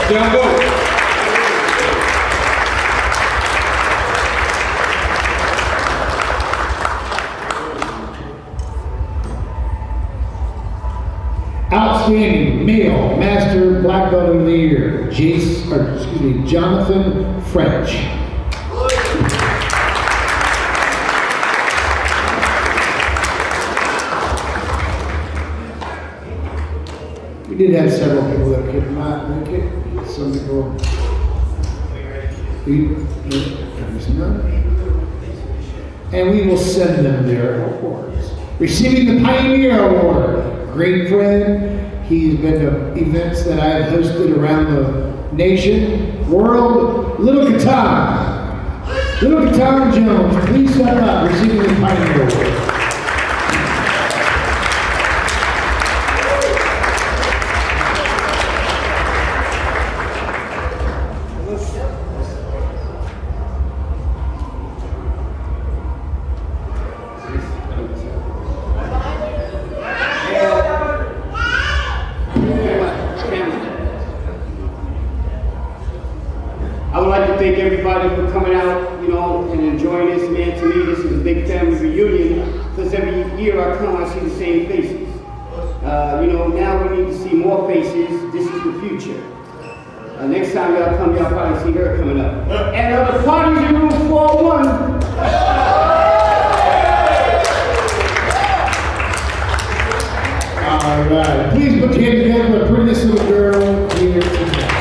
Jumbo. Outstanding Male Master Black Belt of the Year, Jonathan French. We did have several people that could not make it. Some people. And we will send them their awards. Receiving the Pioneer Award. Great friend. He's been to events that I've hosted around the nation, world. Little Guitar. Little Guitar Jones, please step up, receiving the Pioneer Award. Thank everybody for coming out, you know, and enjoying this. Man, to me, this is a big family reunion because every year I come, I see the same faces. You know, now we need to see more faces. This is the future. Next time y'all come, y'all probably see her coming up. And the party's in room 401. All right, please put your hand together for the prettiest little girl here tonight.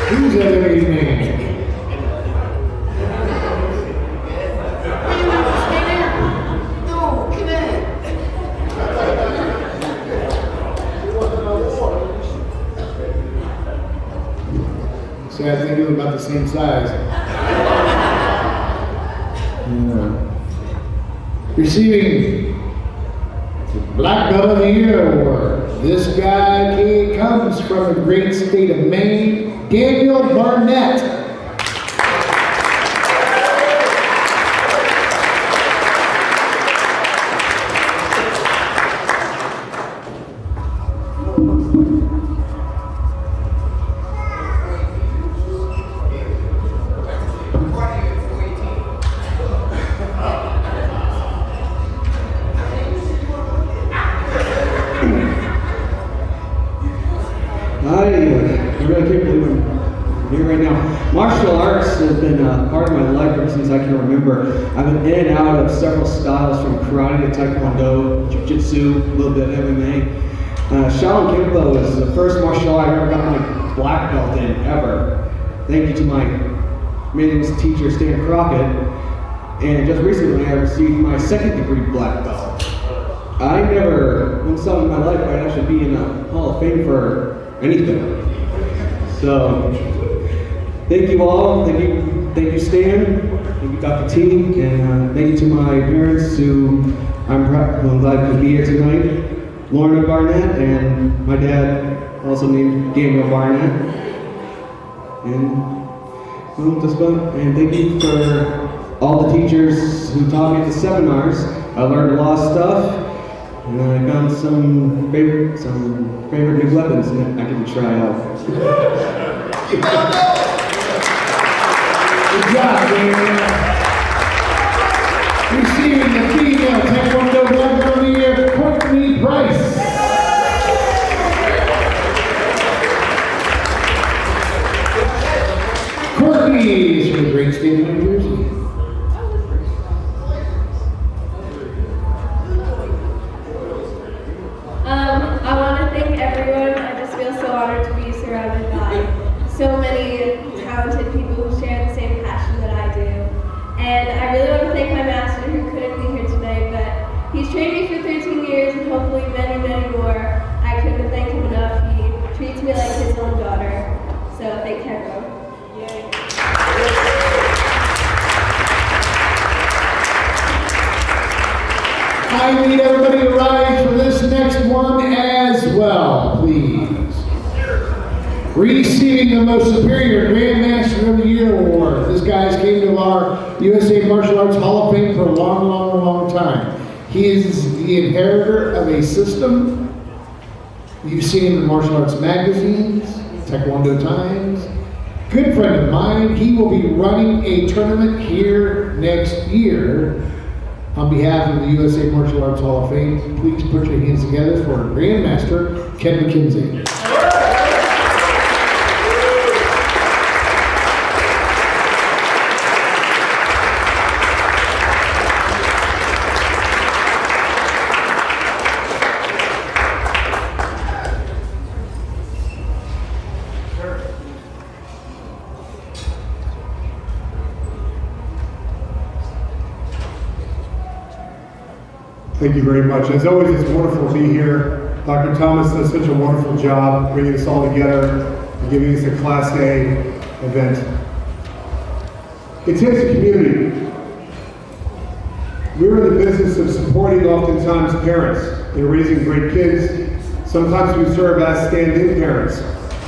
Who's that lady's name? See, I think it was about the same size. Receiving the Black Belt of the Year Award. This guy comes from the great state of Maine, Daniel Barnett. can't believe I'm here right now. Martial arts has been part of my life ever since I can remember. I've been in and out of several styles, from karate to taekwondo, jiu-jitsu, a little bit of MMA. Shaolin Kempo is the first martial art I ever got my black belt in, ever. Thank you to my amazing teacher, Stan Crockett. And just recently I received my 2nd degree black belt. I never thought in my life I'd actually be in the Hall of Fame for anything. So, thank you all. Thank you Stan. Thank you Dr. T. And thank you to my parents who I'm glad to be here tonight. Lorna Barnett and my dad, also named Daniel Barnett. And thank you for all the teachers who taught me at the seminars. I learned a lot of stuff, and I found some favorite new weapons that I get to try out. Good job, man. Receiving the female Taekwondo Black Belt of the Year, Courtney Price. Courtney is from the great state of New Jersey. I want to thank everyone. I just feel so honored to be surrounded by so many talented people who share the same passion that I do. And I really want to thank my master who couldn't be here tonight, but he's trained me for 13 years and hopefully many, many more. I couldn't thank him enough. He treats me like his own daughter. So thank you, everyone. I need everybody to rise for this next one as well, please. Receiving the Most Superior Grandmaster of the Year Award. This guy's came to our USA Martial Arts Hall of Fame for a long, long, long time. He is the inheritor of a system. You've seen him in martial arts magazines, Taekwondo Times. Good friend of mine. He will be running a tournament here next year. On behalf of the USA Martial Arts Hall of Fame, please put your hands together for our Grandmaster, Ken McKenzie. Thank you very much. As always, it's wonderful to be here. Dr. Thomas does such a wonderful job bringing us all together and giving us a Class A event. It takes a community. We're in the business of supporting oftentimes parents in raising great kids. Sometimes we serve as stand-in parents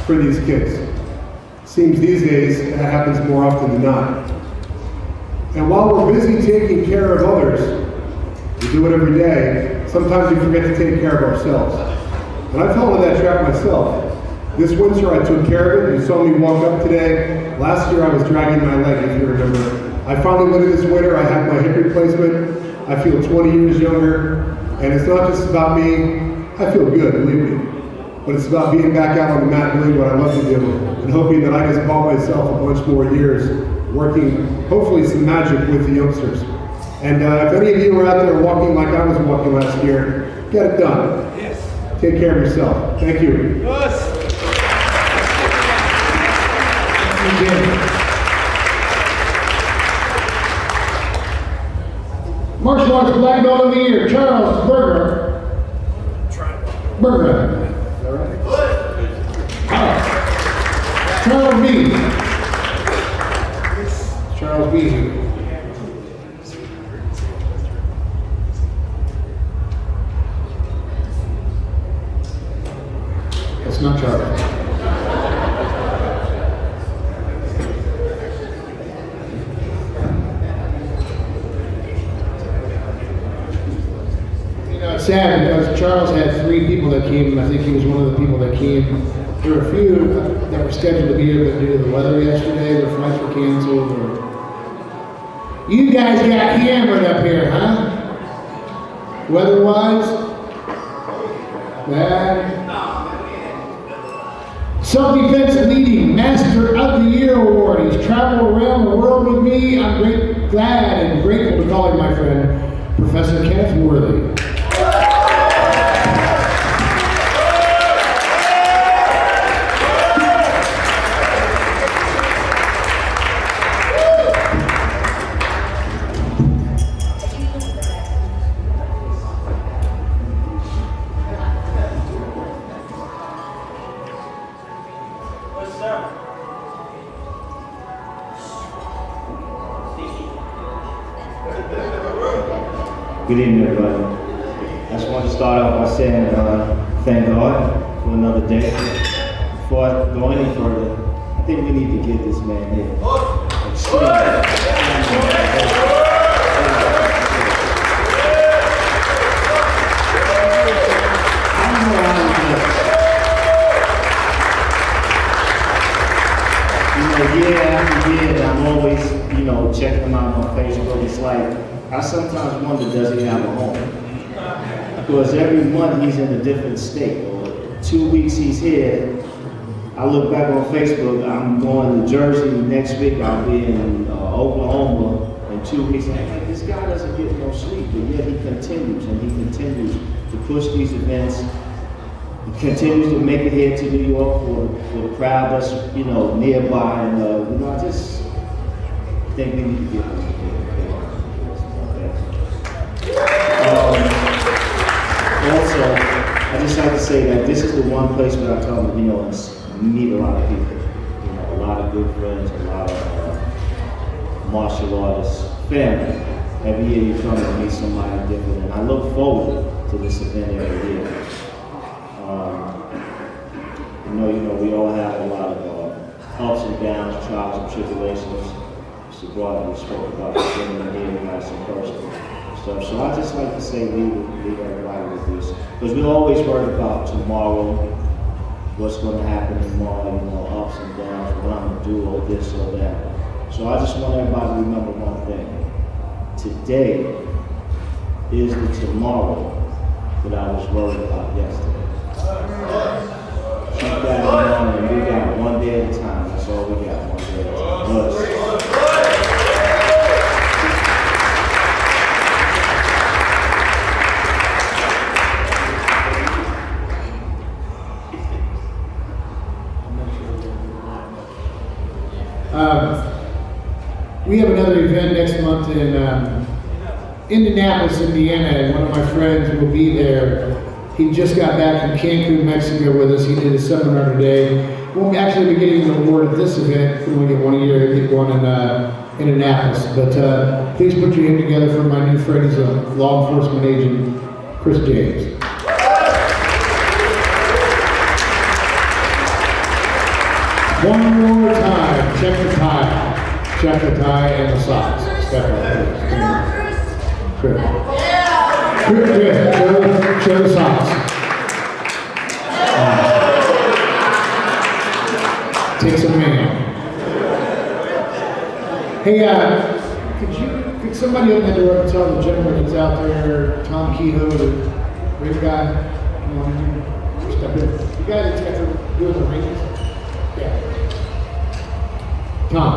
for these kids. It seems these days that happens more often than not. And while we're busy taking care of others, we do it every day, sometimes we forget to take care of ourselves. And I fell into that trap myself. This winter I took care of it. You saw me walk up today. Last year I was dragging my leg, if you remember. I finally went in this winter, I had my hip replacement. I feel 20 years younger. And it's not just about me. I feel good, believe me. But it's about being back out on the mat doing what I love to do and hoping that I just bought myself a bunch more years working, hopefully some magic with the youngsters. And if any of you are out there walking like I was walking last year, get it done. Yes. Take care of yourself. Thank you. Yes. Martial Arts Black Belt of the Year, Charles Berger. Berger. Is that right? Charles B. Charles B. That's not Charlie. You know, it's sad because Charles had 3 people that came. I think he was one of the people that came. There were a few that were scheduled to be here, but due to the weather yesterday, their flights were canceled. You guys got hammered up here, huh? Weather-wise? Bad. Self-Defense Leading Master of the Year Award. He's traveled around the world with me. I'm glad and grateful to call him my friend, Professor Kenneth Worthy. Good evening, everybody. I just want to start off by saying thank God for another day. Before I go any further, I think we need to give this man here. Year after year, I'm always, checking him out on Facebook. It's like, I sometimes wonder, does he have a home? Because every month he's in a different state. Or 2 weeks he's here. I look back on Facebook, I'm going to Jersey next week, I'll be in Oklahoma in 2 weeks. And like, this guy doesn't get no sleep, but yet he continues and he continues to push these events. He continues to make it here to New York for the crowd that's, nearby. And, I just think we need to get him here. Also, I just like to say that this is the one place where I tell them, you meet a lot of people. A lot of good friends, a lot of martial artists, family. Every year you come and meet somebody different, and I look forward to this event every year. We all have a lot of ups and downs, trials and tribulations. Mr. Broad, we spoke about the gentleman here, we got some personal stuff. So I just like to say leave everybody with this. Because we always worry about tomorrow, what's going to happen tomorrow, ups and downs, what I'm going to do, or this or that. So I just want everybody to remember one thing. Today is the tomorrow that I was worried about yesterday. Keep that in mind, and we got one day at a time. That's all we got, one day at a time. We have another event next month in Indianapolis, Indiana, and one of my friends will be there. He just got back from Cancun, Mexico with us. He did a seminar today. We'll actually be getting an award at this event. We only get one a year. We get one in Indianapolis. But please put your hand together for my new friend. He's a law enforcement agent, Chris James. One more time. Check the tie. Check the tie and the socks. Step up, please. Chris. Chris, show the socks. Take some man. Hey, could somebody open the door and tell the gentleman that's out there, Tom Kehoe, the ring guy, come on in here, step in. You guys that's got to do with the rings? Yeah. Tom.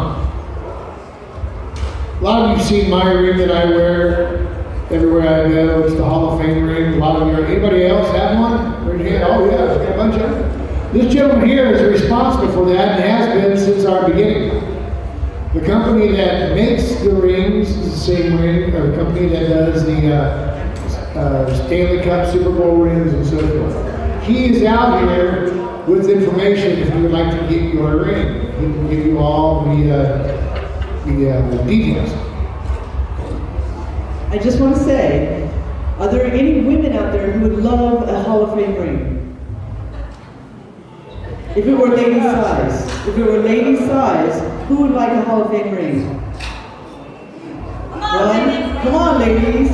A lot of you have seen my ring that I wear everywhere I go. It's the Hall of Fame ring. A lot of you, anybody else have one? Raise your hand. Oh yeah, there's got a bunch of them. This gentleman here is responsible for that and has been since our beginning. The company that makes the rings is the same ring, or the company that does the Stanley Cup, Super Bowl rings, and so forth. He is out here with information if you would like to get your ring. He can give you all the details. I just want to say, are there any women out there who would love a Hall of Fame ring? If it were lady size, who would like a Hall of Fame ring? Come on, ladies.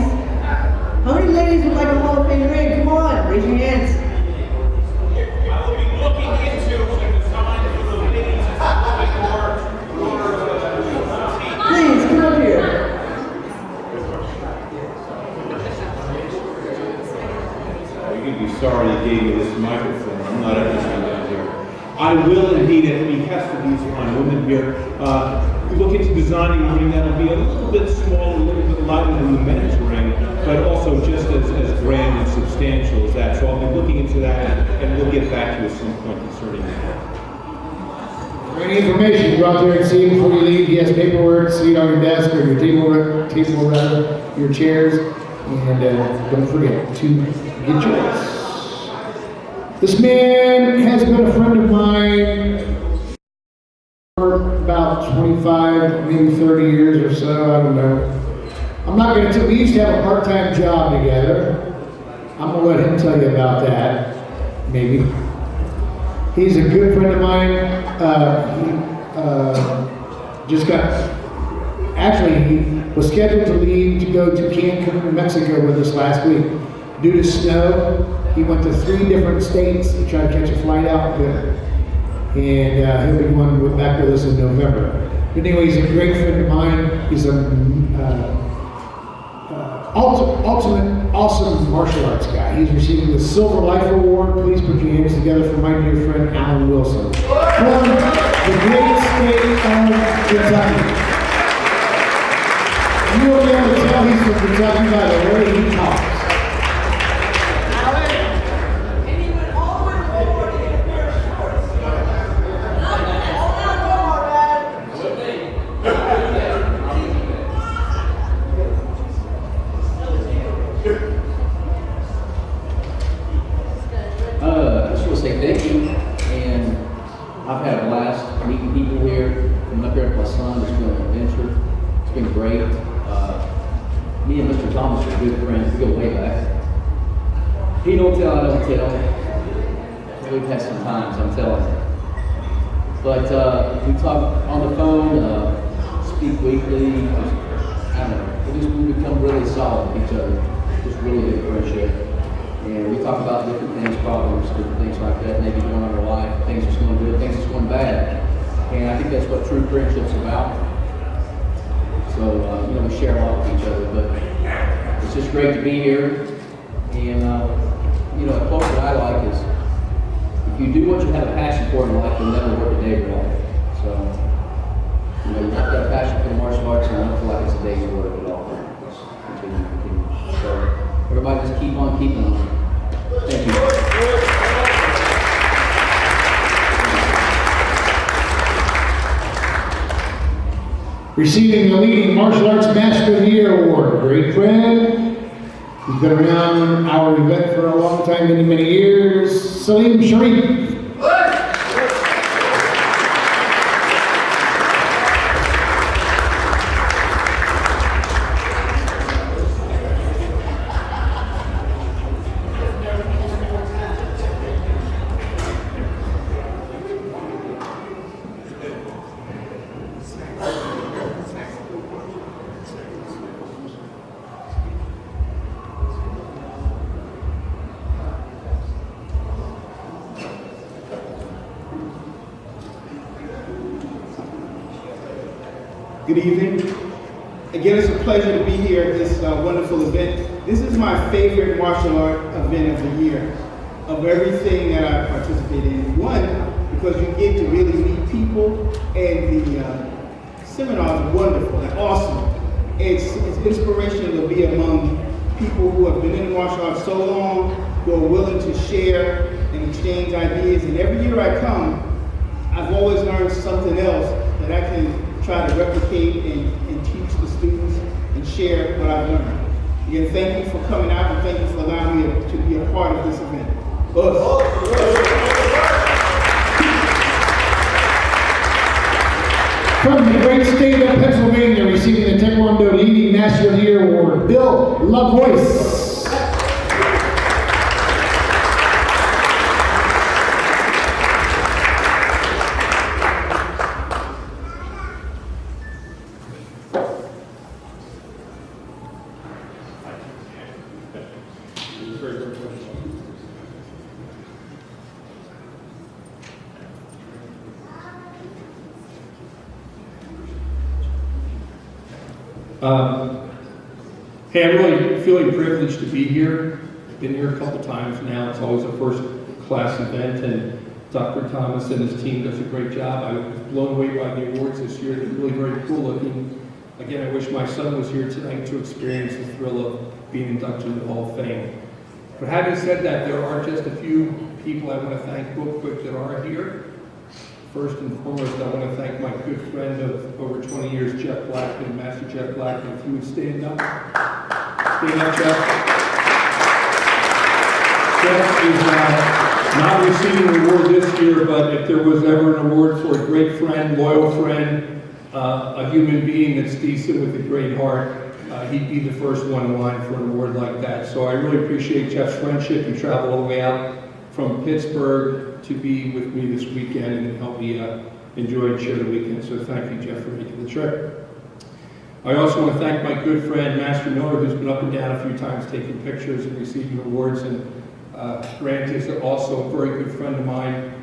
How many ladies would like a Hall of Fame ring? Come on, raise your hands. I will be looking into a design for the ladies Please, come up here. You can be sorry you gave me this microphone. I'm not everything down here. I will indeed, at the behest of these fine women here, look into designing a ring that'll be a little bit smaller, a little bit lighter than the men's ring, but also just as grand and substantial as that. So I'll be looking into that, and we'll get back to you at some point concerning that. For any information, go out there and see him before you leave. He has paperwork, see it on your desk or your table rather, your chairs, and don't forget to get yours. This man has been a friend of mine for about 25, maybe 30 years or so, I don't know. I'm not going to tell, we used to have a part-time job together. I'm going to let him tell you about that, maybe. He's a good friend of mine. He was scheduled to leave to go to Cancun, Mexico with us last week. Due to snow, he went to 3 different states to try to catch a flight out there. And he'll be going back with us in November. But anyway, he's a great friend of mine. He's an ultimate, awesome martial arts guy. He's receiving the Silver Life Award. Please put your hands together for my dear friend, Alan Wilson. From the great state of Kentucky. You will be able to tell he's from Kentucky by the way he talks. I just want to say thank you, and I've had a blast meeting people here. Coming up here with my son, it's been an adventure. It's been great. Me and Mr. Thomas are good friends. We go way back. He don't tell, I don't tell. We've had some times, I'm telling you. But we talk on the phone, speak weekly. I don't know. We become really solid with each other. Just really good friendship. And we talk about different things, problems, different things like that, maybe going on in our life, things that's going good, things that's going bad. And I think that's what true friendship's about. So, we share a lot with each other, but it's just great to be here. And, a quote that I like is, if you do what you have a passion for in life, you'll never work a day of your life. So, you've got a passion for the martial arts, and I don't feel like it's a day's work at all. Just continue. So, everybody just keep on keeping on. Thank you. Receiving the leading martial arts master of the year award, great friend. He's been around our event for a long time, many, many years. Salim Sharif. Good evening. Again, it's a pleasure to be here at this wonderful event. This is my favorite martial art event of the year, of everything that I participate in. One, because you get to really meet people, and the seminars are wonderful and awesome. It's inspirational to be among people who have been in martial arts so long, who are willing to share and exchange ideas. And every year I come, I've always learned something else that I can try to replicate and teach the students and share what I've learned. Again, thank you for coming out, and thank you for allowing me to be a part of this event. From the great state of Pennsylvania, receiving the Taekwondo Leading Master of the Year Award, Bill LaVoice. Hey, I'm really feeling privileged to be here. I've been here a couple times now. It's always a first-class event, and Dr. Thomas and his team does a great job. I was blown away by the awards this year. They're really very cool looking. Again, I wish my son was here tonight to experience the thrill of being inducted into the Hall of Fame. But having said that, there are just a few people I want to thank real quick that are here. First and foremost, I want to thank my good friend of over 20 years, Jeff Blackman, Master Jeff Blackman. If you would stand up. Stand up, Jeff. Jeff is not receiving an award this year, but if there was ever an award for a great friend, loyal friend, a human being that's decent with a great heart, he'd be the first one in line for an award like that. So I really appreciate Jeff's friendship. He traveled all the way out from Pittsburgh to be with me this weekend and help me enjoy and share the weekend. So thank you, Jeff, for making the trip. I also want to thank my good friend, Master Miller, who's been up and down a few times taking pictures and receiving awards. And Grant is also a very good friend of mine.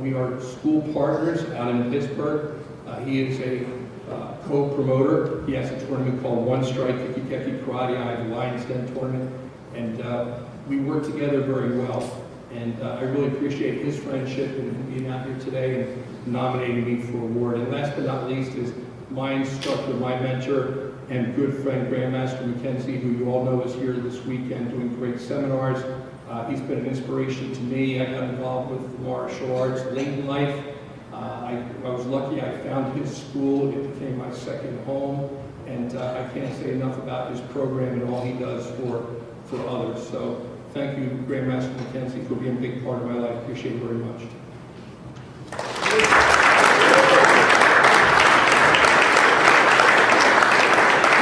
We are school partners out in Pittsburgh. He is a co-promoter. He has a tournament called One Strike Kikikeki Karate. I have a Lion's Den tournament. And we work together very well. And I really appreciate his friendship and being out here today and nominating me for an award. And last but not least is my instructor, my mentor, and good friend, Grandmaster Mackenzie, who you all know is here this weekend doing great seminars. He's been an inspiration to me. I got involved with martial arts late in life. I was lucky I found his school. It became my second home. And I can't say enough about his program and all he does for others. So thank you, Grandmaster Mackenzie, for being a big part of my life. Appreciate it very much.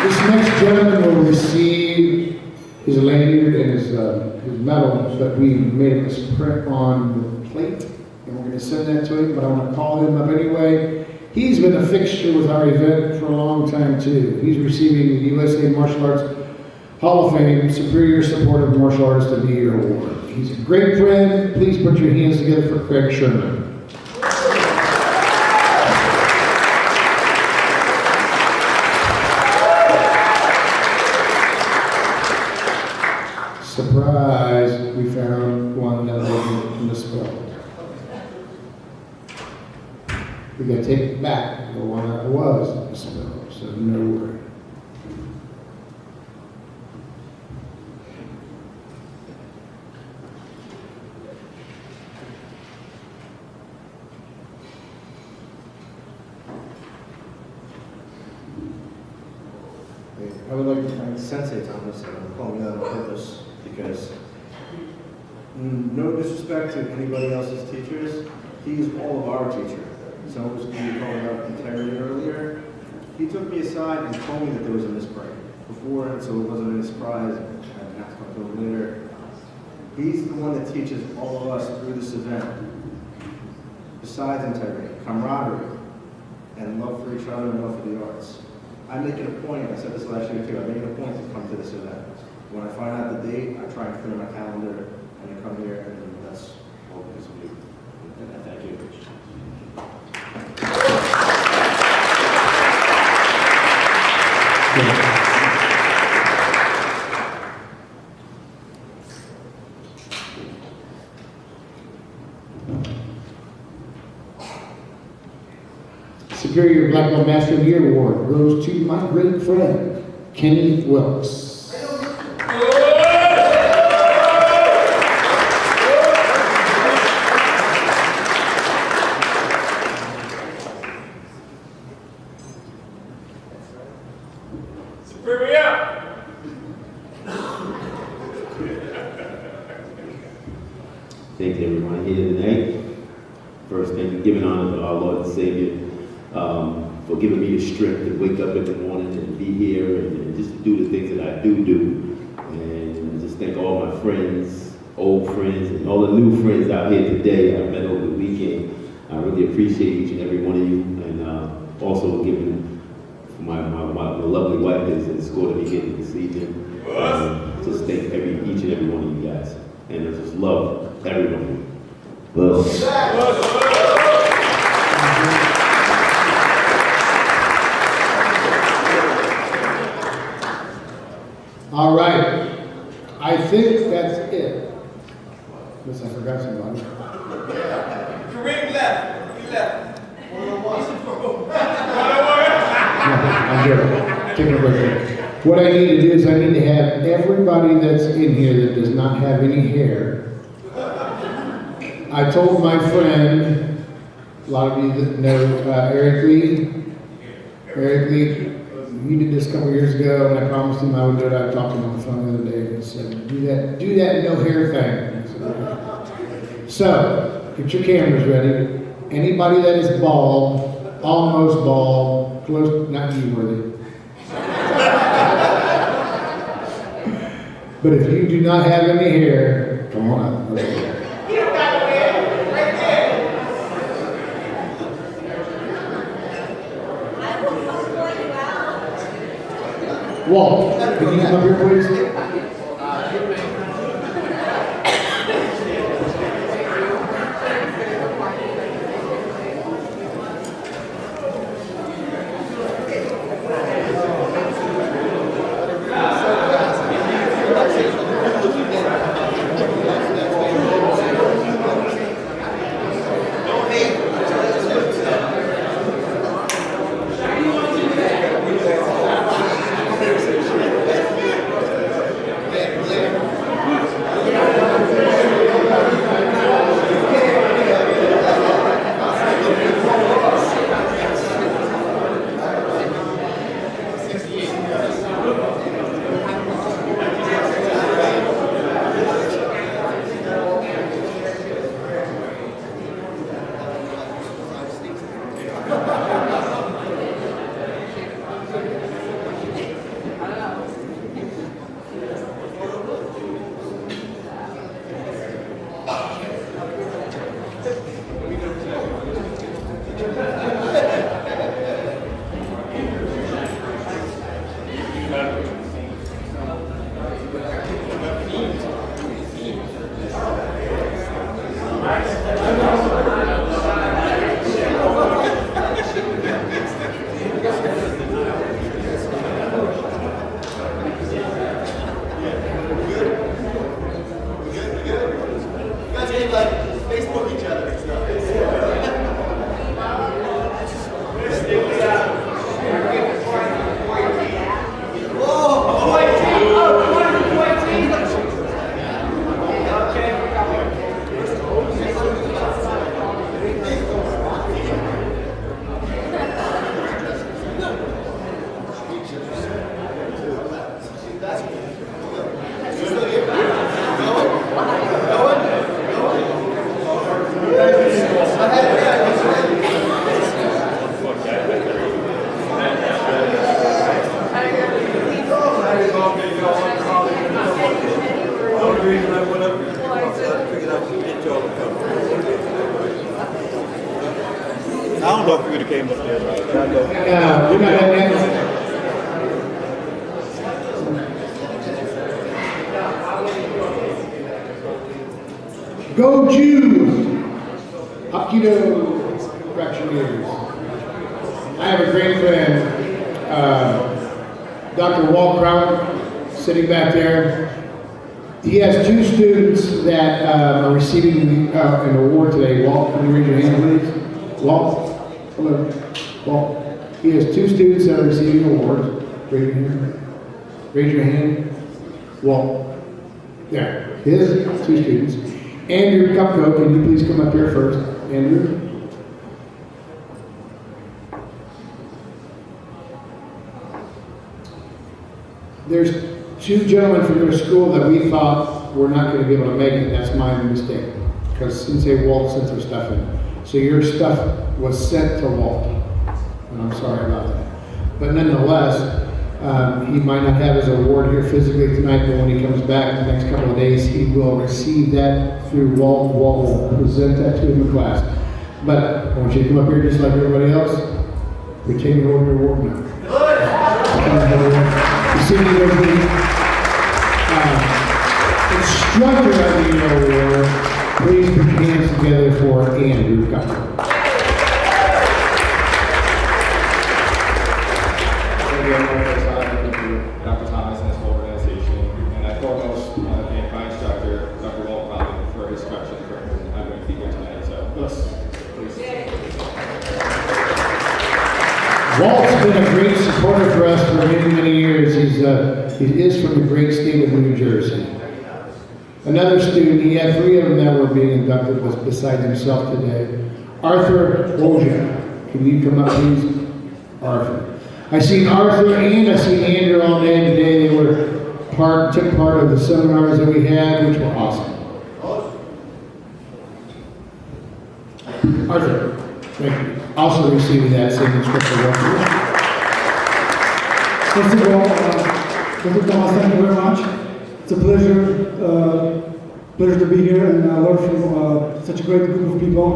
This next gentleman will receive his lanyard and his medal that we made this print on the plate, and we're going to send that to him, but I want to call him up anyway. He's been a fixture with our event for a long time, too. He's receiving the USA Martial Arts Hall of Fame Superior Supportive Martial Artist of the Year Award. He's a great friend. Please put your hands together for Craig Sherman. Surprise, we found one that wasn't misspelled. We got to take it back. The one that was misspelled, so no worry. I would like to thank Sensei Thomas for calling me that on purpose, because no disrespect to anybody else's teachers, he's all of our teacher. Someone was calling out Camaraderie earlier. He took me aside and told me that there was a misprint before, and so it wasn't any surprise, and I have to come to him later. He's the one that teaches all of us through this event. Besides integrity, camaraderie, and love for each other and love for the arts. I make it a point, I said this last year too, I make it a point to come to this event. When I find out the date, I try and clear my calendar and I come here, and that's all because of you. And I thank you. Superior Black Belt Master of the Year Award goes to my great friend, Kenny Wilkes. Thank everyone here tonight. First thing, giving honor to our Lord and Savior for giving me the strength to wake up in the morning and be here and just to do the things that I do. And just thank all my friends, old friends, and all the new friends out here today I met over the weekend. I really appreciate each and every one of you, and also giving my lovely wife that's escorted me here this evening. Just thank each and every one of you guys. And I just love everyone. All right. I think that's it. Unless I forgot somebody. Kareem left. He left. I'm joking. Taking a break here. What I need to do is I need to have everybody that's in here that does not have any hair. I told my friend, a lot of you that know Eric Lee. Eric Lee, he did this a couple years ago, and I promised him I would do it. I talked to him on the phone the other day, and he said, do that no hair thing. I said, okay. So, get your cameras ready. Anybody that is bald, almost bald, close, not you, Worthy. But if you do not have any hair, come on up. Okay. Walt, can you come up here, please? I don't know if we would have came up there, right? Go Jews! Hapkido fractionators. I have a great friend, Dr. Walt Crown, sitting back there. He has two students that are receiving an award today. Walt, can you raise your hand, please? Walt? Hello. Walt. He has two students that are receiving awards. Raise your hand. Raise your hand. Walt. There. His two students. Andrew Cupco, can you please come up here first? Andrew? There's two gentlemen from your school that we thought were not going to be able to make it. That's my mistake. Because Sensei Walt sent their stuff in. So your stuff was sent to Walt. And I'm sorry about that. But nonetheless, he might not have his award here physically tonight, but when he comes back in the next couple of days, he will receive that through Walt. Walt will present that to him in class. But I want you to come up here just like everybody else. Retain your award now. You see me with the instructor of the award. Please put your hands together for Andrew Cupco. Dr. Thomas and his whole organization, and I foremost thank my instructor, Dr. Walt Crown, for his instruction for I'm going to be here tonight. So let's Walt's been a great supporter for us for many, many years. He is from the great state of New Jersey. Another student, he had 3 of them that were being inducted besides himself today. Arthur Wojak. Can you come up, please? Arthur. I seen Arthur and I seen Andrew all day today. They took part of the seminars that we had, which were awesome. Arthur, thank you. Also receiving that same inscription. First of all, Dr. Thomas, thank you very much. It's a pleasure to be here and learn from such a great group of people.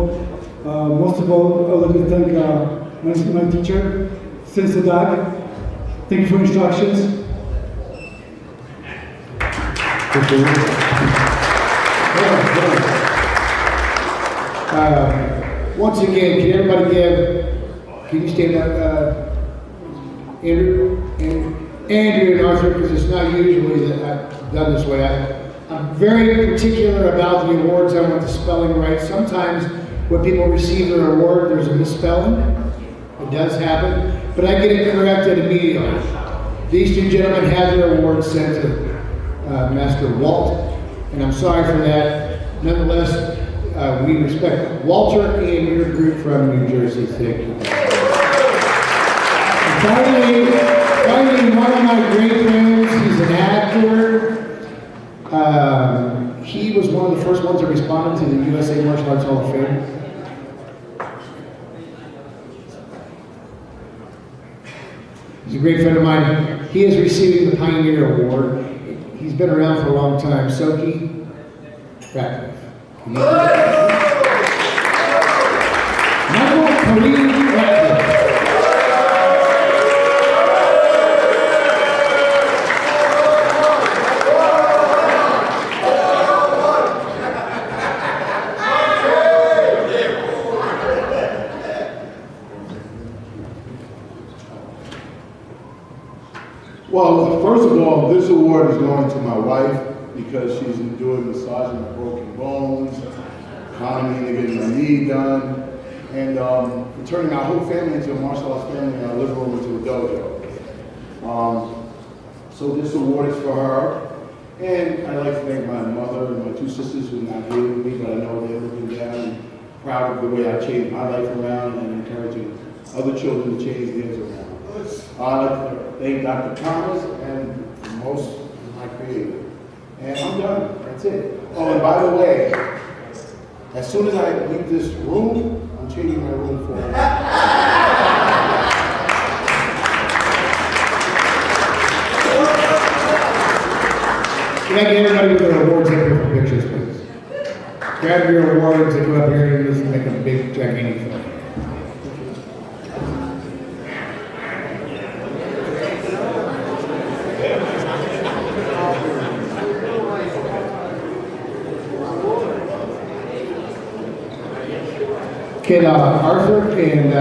Most of all, I would like to thank my teacher, Sensei Doug. Thank you for instructions. Once again, can everybody can you stand up, Andrew and Arthur, because it's not usually that I've done this way. I'm very particular about the awards. I want the spelling right. Sometimes when people receive their award, there's a misspelling. It does happen, but I get it corrected immediately. These 2 gentlemen have their awards sent to Master Walt, and I'm sorry for that. Nonetheless, we respect Walter and your group from New Jersey. Thank you. Finally, one of my great friends, he's an actor. He was one of the first ones that responded to the USA Martial Arts Hall of Fame. He's a great friend of mine. He is receiving the Pioneer Award. He's been around for a long time. Soki Ratcliffe. Michael Kareem Ratcliffe. Well, first of all, this award is going to my wife because she's endured massaging my broken bones, climbing to getting my knee done, and for turning our whole family into a martial arts family and our living room into a dojo. So this award is for her. And I'd like to thank my mother and my 2 sisters who are not here with me, but I know they're looking down and proud of the way I changed my life around and encouraging other children to change theirs around. I'd like to thank Dr. Thomas and most of my creator. And I'm done. That's it. Oh, and by the way, as soon as I leave this room, I'm changing my room for Can I get everybody with their awards up here for pictures, please? Grab your awards and come up here and just make a big, gigantic photo. Can Arthur and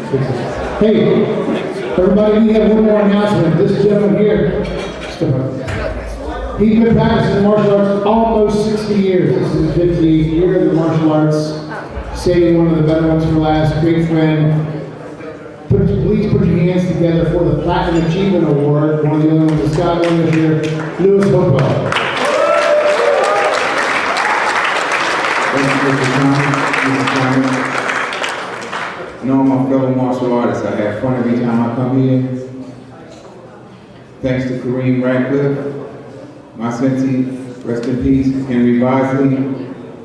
Hey, everybody, we have one more announcement. This gentleman here, he's been practicing martial arts almost 60 years. This is his 58th year in the martial arts. Saving one of the better ones for last. Great friend. Please put your hands together for the Platinum Achievement Award. One of the other ones is Scott Williams here, Lewis Hopewell. Thank you, Mr. Thomas. And all my fellow martial artists, I have fun every time I come here. Thanks to Kareem Radcliffe, my sensei, rest in peace, Henry Bosley,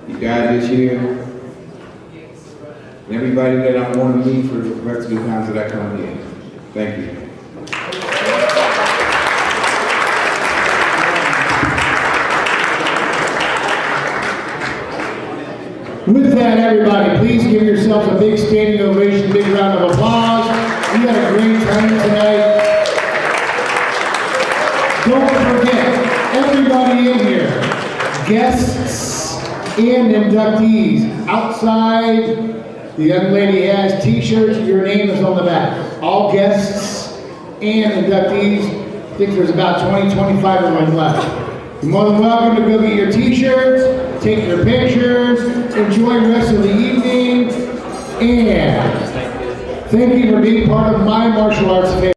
he died this year. And everybody that I want to meet for the rest of the times that I come here. Thank you. With that, everybody, please give yourselves a big standing ovation, big round of applause. We had a great time tonight. Don't forget, everybody in here, guests and inductees, outside, the young lady has t-shirts, your name is on the back. All guests and inductees, I think there's about 20, 25 of them left. You're more than welcome to go get your t-shirts, take your pictures, enjoy the rest of the evening, and thank you for being part of my martial arts family.